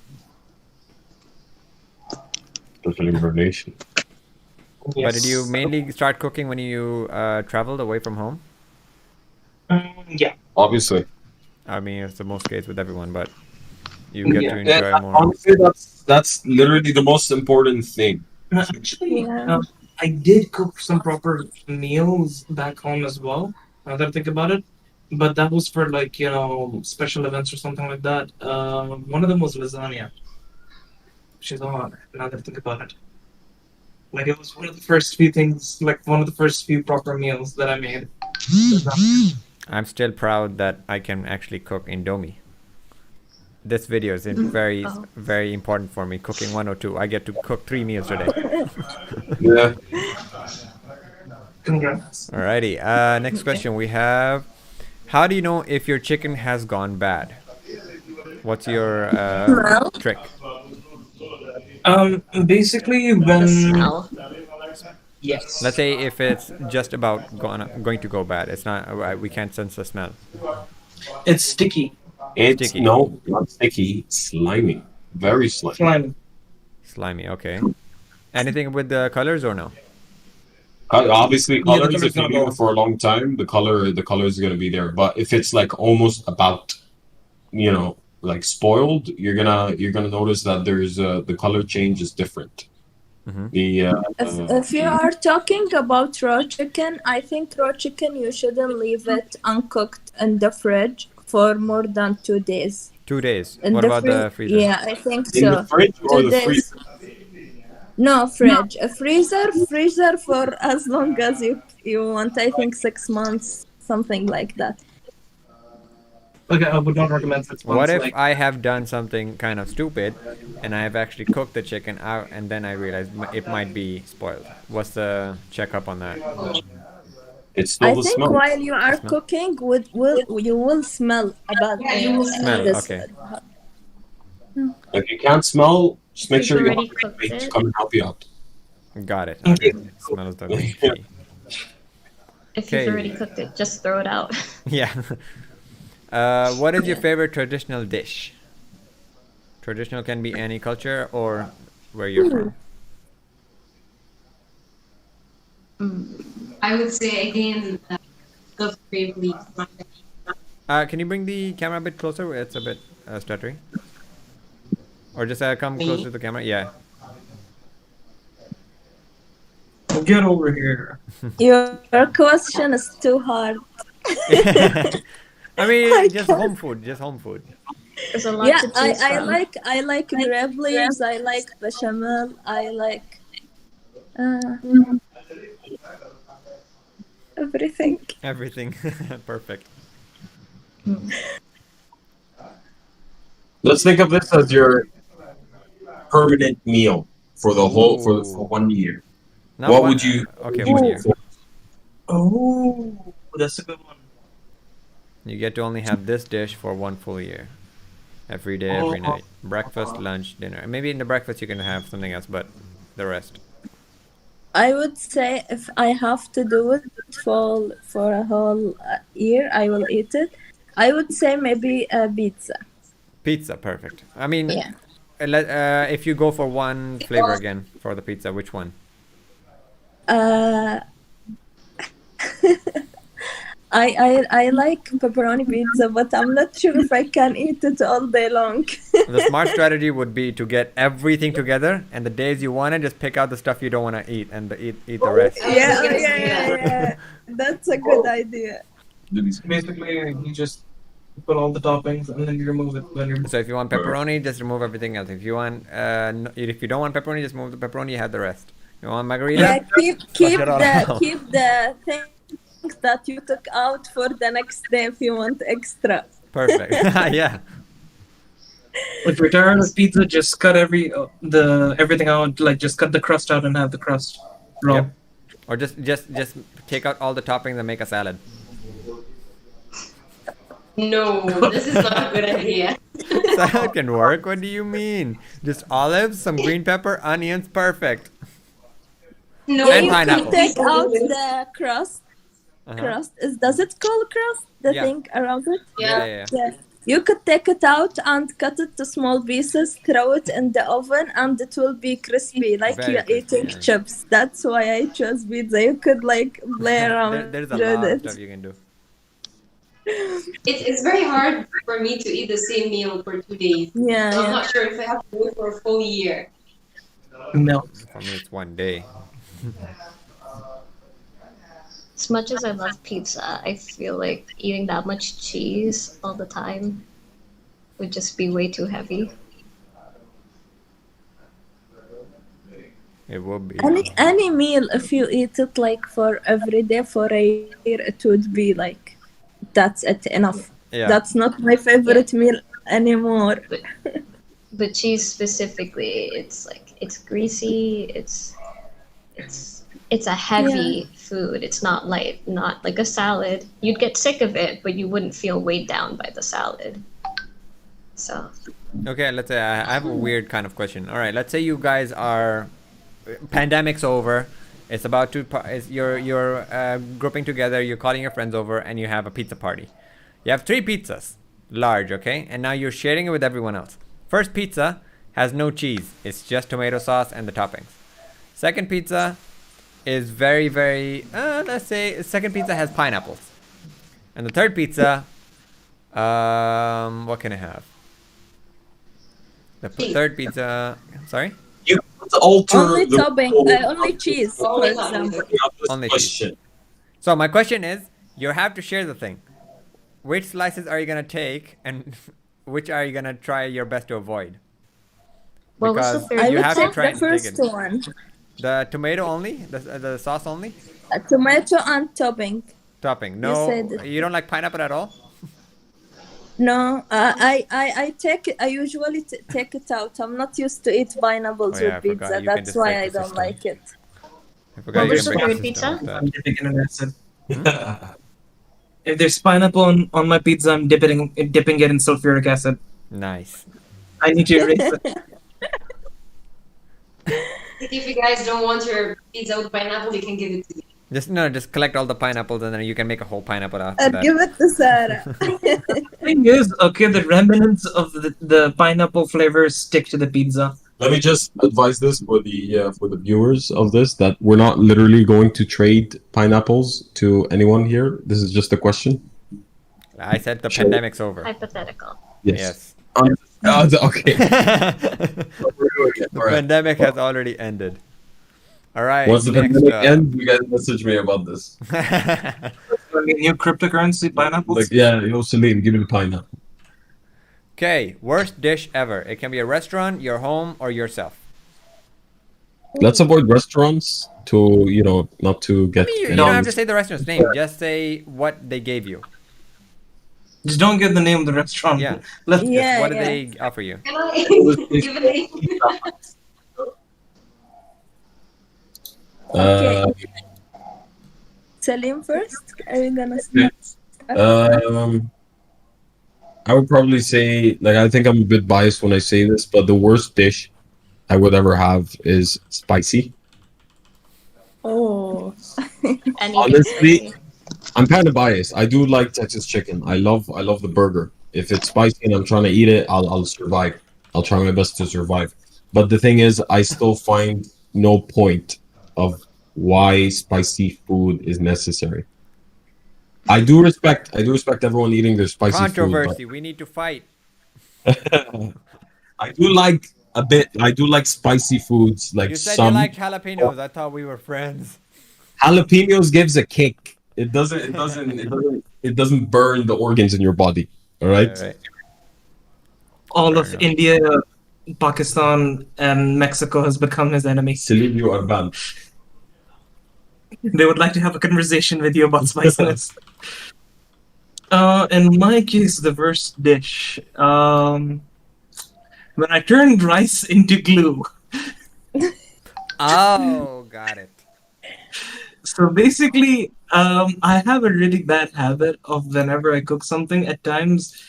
Special information. But did you mainly start cooking when you traveled away from home? Yeah. Obviously. I mean, it's the most case with everyone, but you get to enjoy more. Honestly, that's literally the most important thing. Actually, I did cook some proper meals back home as well. Now that I think about it, but that was for special events or something like that. One of them was lasagna. She's on. Now that I think about it, it was one of the first few things, one of the first few proper meals that I made. I'm still proud that I can actually cook Indomie. This video is very, very important for me. Cooking 102. I get to cook 3 meals a day. Yeah. Congrats. Alrighty. Next question we have. How do you know if your chicken has gone bad? What's your trick? Basically, when yes. Let's say if it's just about going to go bad. It's not. We can't sense the smell. It's sticky. It's Sticky. no, not sticky. Slimy. Very slimy. Slimy. Slimy. Okay. Anything with the colors or no? Obviously, Yeah, the colors. color's If you not leave it going. for a long time, the color is gonna be there. But if it's almost about, spoiled, you're gonna notice that there's the color change is different. Mm-hmm. If you are talking about raw chicken, I think raw chicken you shouldn't leave it uncooked in the fridge for more than 2 days. 2 days. In What the about the freezer? Yeah, I think In so. the fridge or 2 the days. freezer? No, fridge. A freezer for as long as you want. I think 6 months, something like that. Okay, I would not recommend 6 months. What if I have done something kind of stupid and I have actually cooked the chicken out and then I realize it might be spoiled? What's the checkup on that? It's still I the think smell. while you are cooking, you will smell about Smell, this. okay. If you can't smell, just make If sure you've you have already a cooked mate to it. come and help you out. Got it. Okay. Smells the key. If Okay. you've already cooked it, just throw it out. Yeah. What is your favorite traditional dish? Traditional can be any culture or where you're from. I would say again, the bravely. Can you bring the camera a bit closer? It's a bit stuttery. Or just come closer to the camera. Yeah. Get over here. Your question is too hard. I mean, just home food. Just home food. There's a lot Yeah, to choose I from. like grape leaves. I like bechamel. I like everything. Everything. Perfect. Let's think of this as your permanent meal for the whole for 1 year. Not What one- would you? Okay, would you 1 go year. for? Oh, that's a good one. You get to only have this dish for 1 full year. Every day, every Oh. night. Breakfast, lunch, dinner. And maybe in the breakfast you can have something else, but the rest. I would say if I have to do it for a whole year, I will eat it. I would say maybe a pizza. Pizza, perfect. I mean, Yeah. if you go for one flavor again for the pizza, which one? I like pepperoni pizza, but I'm not sure if I can eat it all day long. The smart strategy would be to get everything together, and the days you want it, just pick out the stuff you don't want to eat and eat the rest. Yeah. That's a good idea. Basically, you just put all the toppings and then you remove it when you're. So if you want pepperoni, just remove everything else. If you want, if you don't want pepperoni, just remove the pepperoni. You have the rest. You want margarita? Yeah, keep it all the out. keep the things that you took out for the next day if you want extra. Perfect. Yeah. If you're tired of pizza, just cut everything out. Like just cut the crust out and have the crust raw. Yep. Or just take out all the toppings and make a salad. No, this is not a good idea. Salad can work. What do you mean? Just olives, some green pepper, onions, perfect. No, And you pineapple. can take out the crust. Uh-huh. Does it call crust? The Yeah. thing around it? Yeah. Yeah. You could take it out and cut it to small pieces, throw it in the oven, and it will be crispy, like Very you're crispy, eating yeah. chips. That's why I chose pizza. You could like play around There's a with lot of it. stuff you can do. It's very hard for me to eat the same meal for 2 days. Yeah, So I'm yeah. not sure if I have to do it for a full year. No. For me, it's one day. As much as I love pizza, I feel like eating that much cheese all the time would just be way too heavy. It will be. Any meal, if you eat it like for every day for a year, it would be like that's it enough. Yeah. That's not my favorite meal anymore. But cheese specifically, it's like it's greasy. It's a heavy food. It's not light, not like a salad. You'd get sick of it, but you wouldn't feel weighed down by the salad. So Okay, let's say I have a weird kind of question. All right, let's say you guys are, pandemic's over. It's about to, you're grouping together. You're calling your friends over, and you have a pizza party. You have 3 pizzas, large, okay, and now you're sharing it with everyone else. First pizza has no cheese. It's just tomato sauce and the toppings. Second pizza is very, very, let's say, second pizza has pineapples. And the third pizza, what can I have? The third pizza, sorry? You could alter Only the topping, whole only cheese, for Only example. of this Only question. So my question is, you have to share the thing. Which slices are you gonna take, and which are you gonna try your best to avoid? what was the Because third I you would have to take try the and take first it. one. The tomato only, the sauce only, Tomato and topping. topping. No, said it. you don't like pineapple at all. No, I usually take it out. I'm not used to eat pineapples Oh, yeah, I with forgot. pizza. You can That's just why break I the don't system. like it. I forgot What you was can the break third the pizza? system with I'm that. dipping in an acid. If there's pineapple on my pizza, I'm dipping it in sulfuric acid. Nice. I need to erase it. If you guys don't want your pizza with pineapple, you can give it to me. Just collect all the pineapples, and then you can make a whole pineapple after I'd that. give it to Sarah. Thing is, okay, the remnants of the pineapple flavors stick to the pizza. Let me just advise this for the viewers of this that we're not literally going to trade pineapples to anyone here. This is just a question. I said the Sure. pandemic's over. Hypothetical. Yes. Okay. The We're doing it. All right. pandemic has already ended. All right. Once the next, pandemic ends, you guys message me about this. New cryptocurrency pineapples. Like, yeah, yo, Salim, give me the pineapple. Okay, worst dish ever. It can be a restaurant, your home, or yourself. Let's avoid restaurants to, not to get. You don't have to say the restaurant's name. Just say what they gave you. Just don't get the name of the restaurant. Yeah. Let's Yeah, What did yeah. they offer you? Can I give a name? Okay. Salim first. Are you gonna start? I would probably say, I think I'm a bit biased when I say this, but the worst dish I would ever have is spicy. Oh. Anything Honestly, spicy. I'm kind of biased. I do like Texas chicken. I love the burger. If it's spicy and I'm trying to eat it, I'll survive. I'll try my best to survive. But the thing is, I still find no point of why spicy food is necessary. I do respect everyone eating their spicy Controversy. We need to fight. food. I do like a bit. I do like spicy foods. Like You said some you liked jalapenos. I thought we were friends. jalapenos gives a kick. It doesn't. It doesn't. It doesn't. It doesn't burn the organs in your body. All right. Right. All Fair of enough. India, Pakistan, and Mexico has become his enemy. Celine, you are banned. They would like to have a conversation with you about spiciness. In my case, the worst dish. When I turned rice into glue. Oh, got it. So basically, I have a really bad habit of whenever I cook something, at times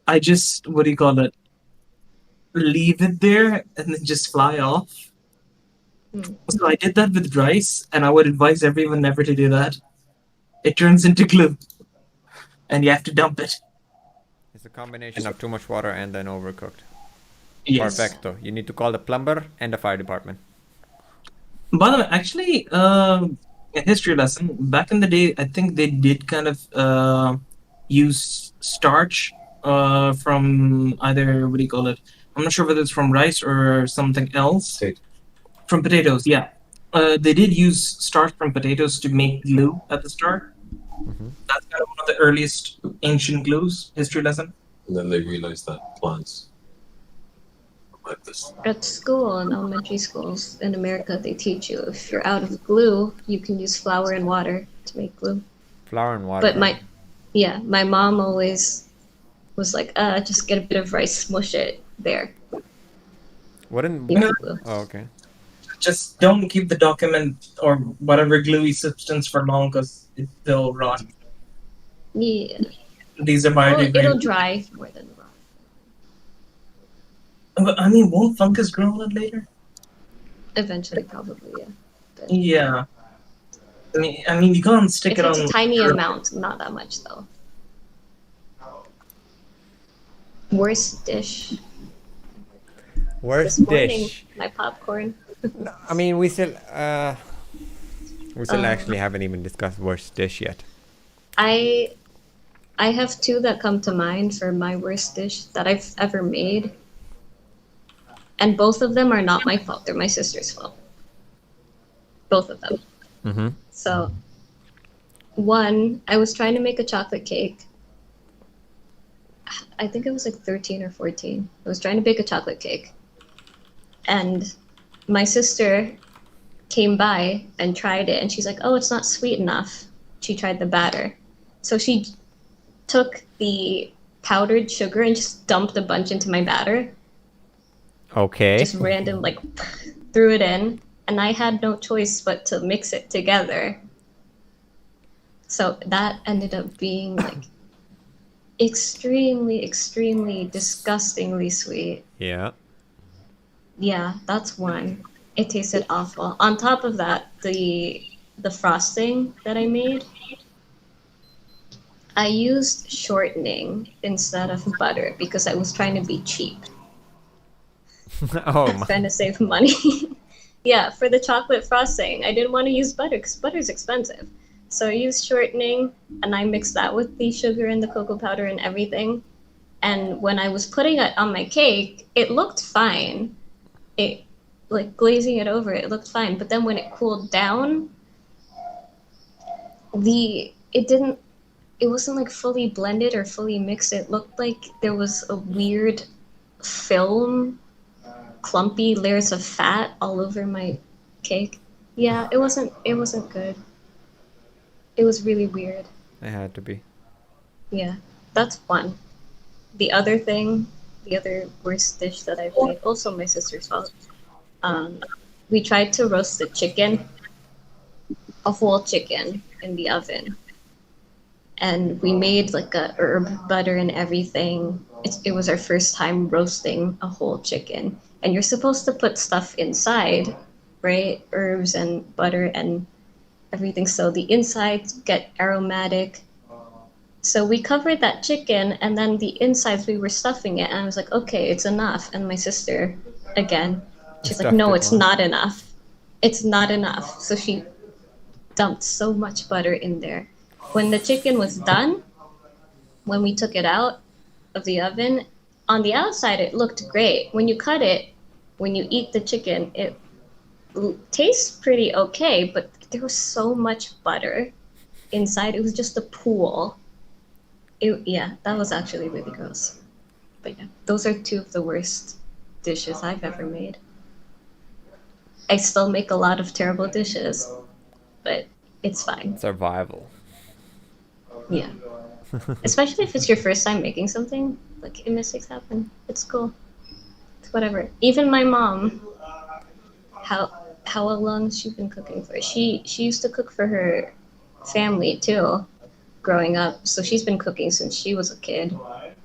I just, what do you call it? Leave it there and then just fly off. So I did that with rice, and I would advise everyone never to do that. It turns into glue, and you have to dump it. It's a combination of too much water and then overcooked. Yes. Perfecto. You need to call the plumber and the fire department. By the way, actually, a history lesson. Back in the day, I think they did kind of use starch from either, what do you call it? I'm not sure whether it's from rice or something else. From potatoes, yeah. They did use starch from potatoes to make glue at the start. That's kind of one of the earliest ancient glues. History lesson. And then they realized that plants like this. At school, in elementary schools in America, they teach you if you're out of glue, you can use flour and water to make glue. Flour and water. But my mom always was like, just get a bit of rice, smush it there. Wouldn't. Make glue. Oh, okay. Just don't keep the document or whatever gluey substance for long because it will rot. Yeah. These are Well, biodegradable. it'll dry more than rot. But, I mean, won't fungus grow on it later? Eventually, probably, yeah. But Yeah. I mean, you can't stick if it it's on. a tiny amount, not that much though. Worst dish. Worst This morning, dish. my popcorn. I mean, we still actually haven't even discussed worst dish yet. I have two that come to mind for my worst dish that I've ever made. And both of them are not my fault. They're my sister's fault. Both of them. Mm-hmm. So, one, I was trying to make a chocolate cake. I think it was like 13 or 14. I was trying to bake a chocolate cake. And my sister came by and tried it, and she's like, oh, it's not sweet enough. She tried the batter. So she took the powdered sugar and just dumped a bunch into my batter. Okay. Just random, like, threw it in. And I had no choice but to mix it together. So that ended up being, like, extremely, extremely disgustingly sweet. Yeah. Yeah, that's one. It tasted awful. On top of that, the frosting that I made, I used shortening instead of butter because I was trying to be cheap, Oh my. trying to save money. Yeah, for the chocolate frosting, I didn't want to use butter because butter's expensive. So I used shortening and I mixed that with the sugar and the cocoa powder and everything. And when I was putting it on my cake, it looked fine. It, like, glazing it over, it looked fine. But then when it cooled down, it wasn't like fully blended or fully mixed. It looked like there was a weird film, clumpy layers of fat all over my cake. Yeah, it wasn't good. It was really weird. It had to be. Yeah, that's one. The other worst dish that I've made, also my sister's fault. We tried to roast the chicken, a whole chicken in the oven. And we made like a herb butter and everything. It was our first time roasting a whole chicken. And you're supposed to put stuff inside, right? Herbs and butter and everything. So the insides get aromatic. So we covered that chicken, and then the insides, we were stuffing it. And I was like, okay, it's enough. And my sister, again, she's like, Stuffed no, it it's more. not enough. It's not enough. So she dumped so much butter in there. when the chicken was done, when we took it out of the oven, on the outside it looked great. When you cut it, when you eat the chicken, it tastes pretty okay, but there was so much butter inside. It was just a pool. Yeah, that was actually really gross. But yeah, those are two of the worst dishes I've ever made. I still make a lot of terrible dishes, but it's fine. Survival. Yeah. Especially if it's your first time making something, like mistakes happen. It's cool. It's whatever. Even my mom, how long has she been cooking for? She used to cook for her family too, growing up. So she's been cooking since she was a kid.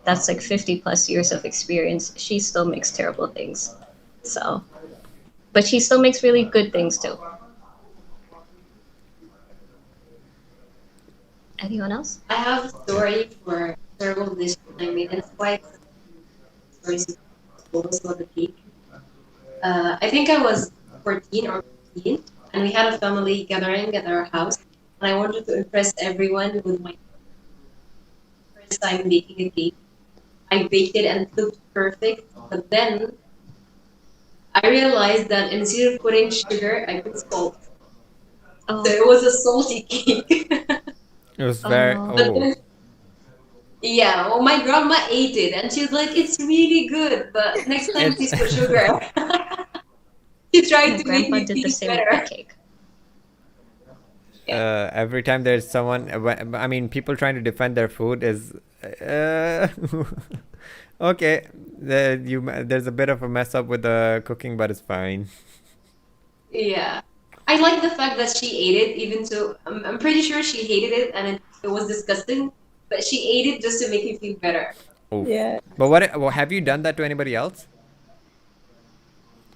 That's like 50 plus years of experience. She still makes terrible things. So, but she still makes really good things too. Anyone else? I have a story for terrible dish I made. It's quite stories about the cake. I think I was 14 or 15, and we had a family gathering at our house, and I wanted to impress everyone with my first time baking a cake. I baked it and it looked perfect, but then I realized that instead of putting sugar, I put salt. Oh. So it was a salty cake. It was very. But then, yeah, well, my grandma ate it and she was like, "It's really good, but next time please put sugar." She tried to make me did the taste same better. with the cake. Every time there's someone, I mean, people trying to defend their food is, okay. There's a bit of a mess up with the cooking, but it's fine. Yeah, I like the fact that she ate it, even though I'm pretty sure she hated it and it was disgusting, but she ate it just to make me feel better. Oof. Yeah. But well, have you done that to anybody else?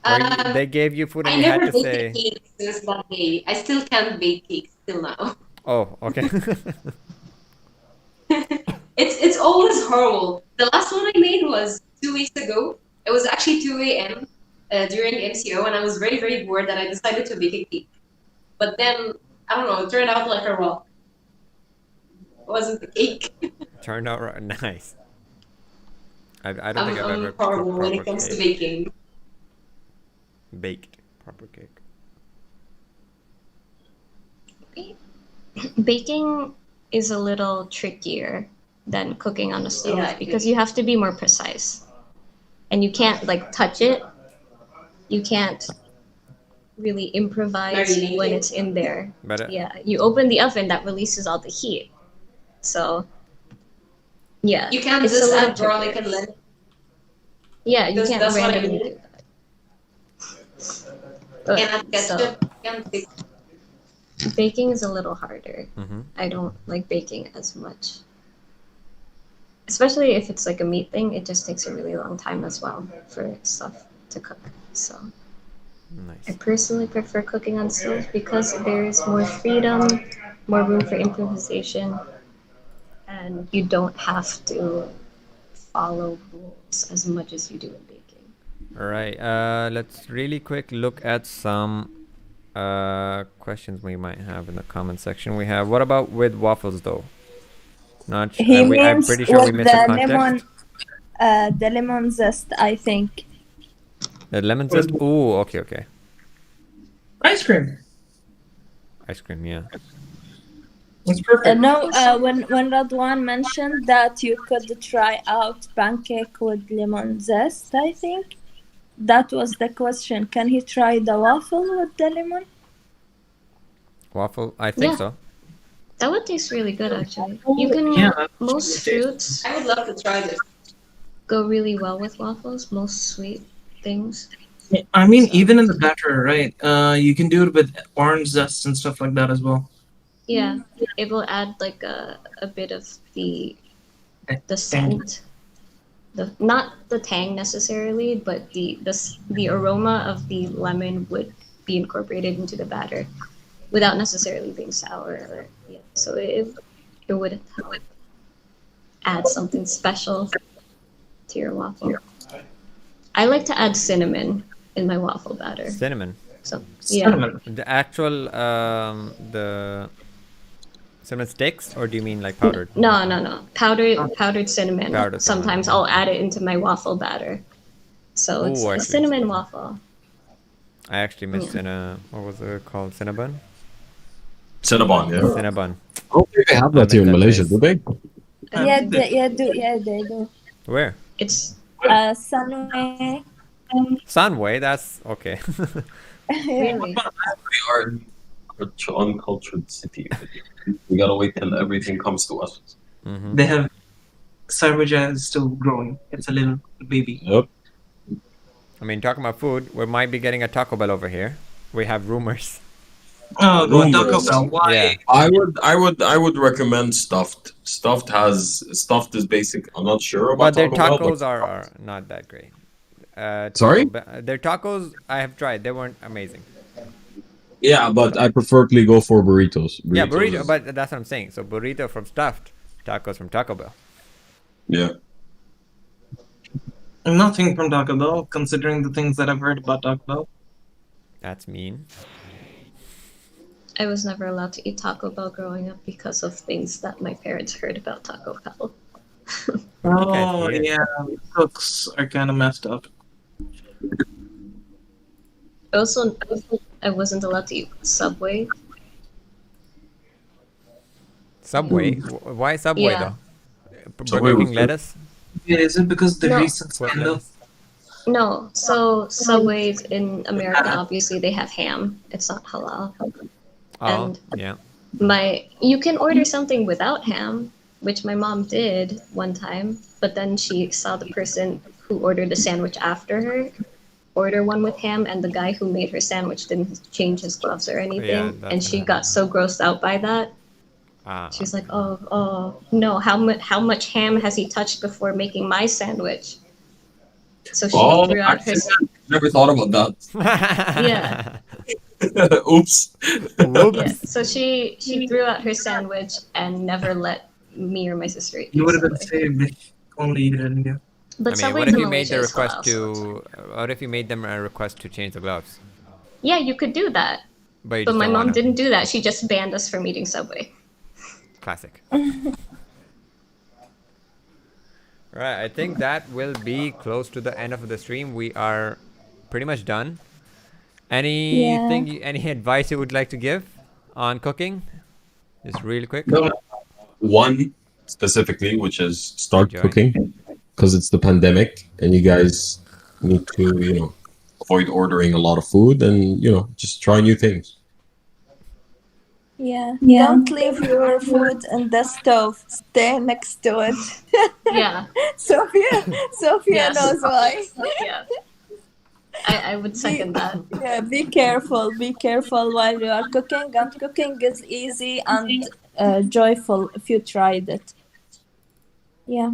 Where they gave you food and I you had never to baked say, a cake since that day. I still can't bake cakes till now. oh, okay. It's always horrible. The last one I made was 2 weeks ago. It was actually 2 a.m. During MCO, and I was very, very bored that I decided to make a cake. But then, I don't know, it turned out like a rock. It wasn't a cake. Turned out nice. I don't think I've ever I'm horrible cooked when it proper comes to cake. baking. Baked proper cake. Baking is a little trickier than cooking on a stove Yeah, because you have to be more precise. And you can't like touch it. You can't really improvise Marinate when it. it's in there. But Yeah, you open the oven, that releases all the heat. So, yeah. You can't it's a just little add garlic trickier. and lemon. Yeah, you Because can't that's what I randomly did. do that. Can't add So, ketchup. Can't bake. baking is a little harder. Mm-hmm. I don't like baking as much. Especially if it's like a meat thing, it just takes a really long time as well for stuff to cook. So I Nice. personally prefer cooking on stove because there's more freedom, more room for improvisation, and you don't have to follow rules as much as you do in baking. All right. Let's really quick look at some questions we might have in the comment section. We have, what about with waffles though? Not He I'm means pretty sure we with missed the the context. the lemon zest, I think. The lemon zest. Ooh, okay. Ice cream. Ice cream, yeah. That's perfect. No, when Radwan mentioned that you could try out pancake with lemon zest, I think that was the question. Can he try the waffle with the lemon? Waffle, I think Yeah. so. That would taste really good, actually. You can Yeah, that's most really fruits I would love to try this. go really well with waffles. Most sweet things. I mean, even in the batter, right? You can do it with orange zest and stuff like that as well. Yeah, it will add like a bit of the scent, not the tang necessarily, but the aroma of the lemon would be incorporated into the batter, without necessarily being sour. Or, yeah, so it would add something special to your waffle. I like to add cinnamon in my waffle batter. Cinnamon. So yeah, Cinnamon. The actual Cinnamon sticks, or do you mean like powdered? No. Powdered cinnamon. Powdered Sometimes cinnamon. I'll add it into my waffle batter. So it's Ooh, I a see. cinnamon waffle. I actually missed what was it called? Cinnabon? Cinnabon, yeah. Cinnabon. I don't think they have that I here in miss that Malaysia, taste. do they? Yeah, they do. Where? It's Sunway. Sunway, that's okay. really We are such an uncultured city. We gotta wait till everything comes to us. Mhm. They have Sarvaja is still growing. It's a little baby. Yep. I mean, talking about food, we might be getting a Taco Bell over here. We have rumors. Oh, go Rumors. Taco Bell. Why? Yeah. I would recommend stuffed. Stuffed is basic. I'm not sure about But their Taco Bell, tacos are not that great. Sorry? Their tacos, I have tried. They weren't amazing. Yeah, but I preferably go for burritos. Yeah, burrito, is- but that's what I'm saying. So burrito from stuffed, tacos from Taco Bell. Yeah. Nothing from Taco Bell, considering the things that I've heard about Taco Bell. That's mean. I was never allowed to eat Taco Bell growing up because of things that my parents heard about Taco Bell. Oh, weird. yeah. Cooks are kind of messed up. Also, I wasn't allowed to eat Subway. Subway? Why Subway Yeah. though? Subway Burger was King good. lettuce? Yeah, is it because the No. recent What scandal? lettuce? No, so Subways in America, obviously they have ham. It's not halal. Oh, And yeah. you can order something without ham, which my mom did one time, but then she saw the person who ordered the sandwich after her order one with ham, and the guy who made her sandwich didn't change his gloves or anything, that's and she what got so grossed out by that. Ah, She's like, oh no, how much ham has he touched before making my sandwich? So she Oh, threw out her never thought about that. yeah. Oops. Whoops. Yeah, so she threw out her sandwich and never let me or my sister eat. You would have been Subway. saved if only you didn't get. But I mean, Subway what in if you made Malaysia the is request halal, so to? What if you made them a request to change the gloves? yeah, you could do that. But you But just my don't mom wanna. didn't do that. She just banned us from eating Subway. Classic. Right, I think that will be close to the end of the stream. We are pretty much done. Anything, any advice you would like to give on cooking? Just really quick. One specifically, which is Start Enjoy. cooking because it's the pandemic and you guys need to, avoid ordering a lot of food and, just try new things. Yeah. Don't leave your food in the stove. Stay next to it. Yeah, Sophia Yes. knows why. yeah. I would second that. Yeah, be careful. Be careful while you are cooking. And cooking is easy and joyful if you tried it. Yeah.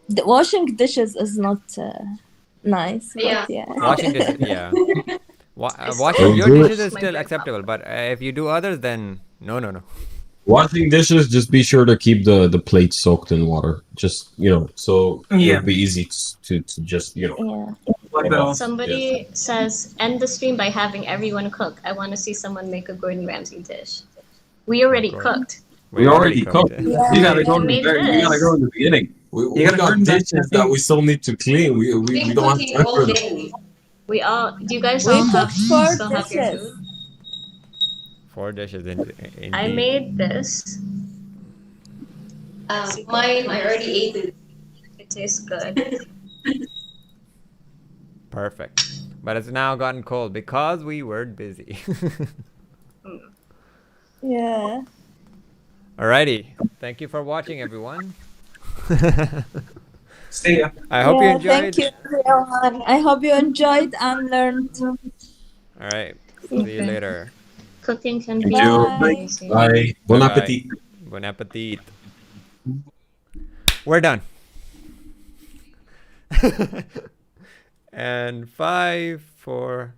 The washing dishes is not nice. But yeah. Washing dishes, yeah. Don't Washing your do it. dishes is still acceptable, but if you do others, then no. Washing dishes, just be sure to keep the plate soaked in water. Just, so Yeah. it'll be easy to just, Yeah. Wipe it off. Somebody says, end the stream by having everyone cook. I want to see someone make a Gordon Ramsay dish. We already Gordon. cooked. We already cooked. it. Yeah. You gotta go You in the made very, you gotta this. go in the beginning. We gotta got learn that dishes that we still need to clean. We don't have time for them. We all. Do you guys We all have, cooked 4 still have your dishes. food? 4 dishes in I made this. Mine, I already ate it. It tastes good. Perfect. But it's now gotten cold because we were busy. Yeah. Alrighty. Thank you for watching, everyone. See ya. I hope you Yeah, enjoyed. Thank you, everyone. I hope you enjoyed and learned. Alright. See you Okay. later. Cooking can Thank be you. amazing. Bye. Bon Bye-bye. appetit. Bon appetit. We're done. And 5, 4,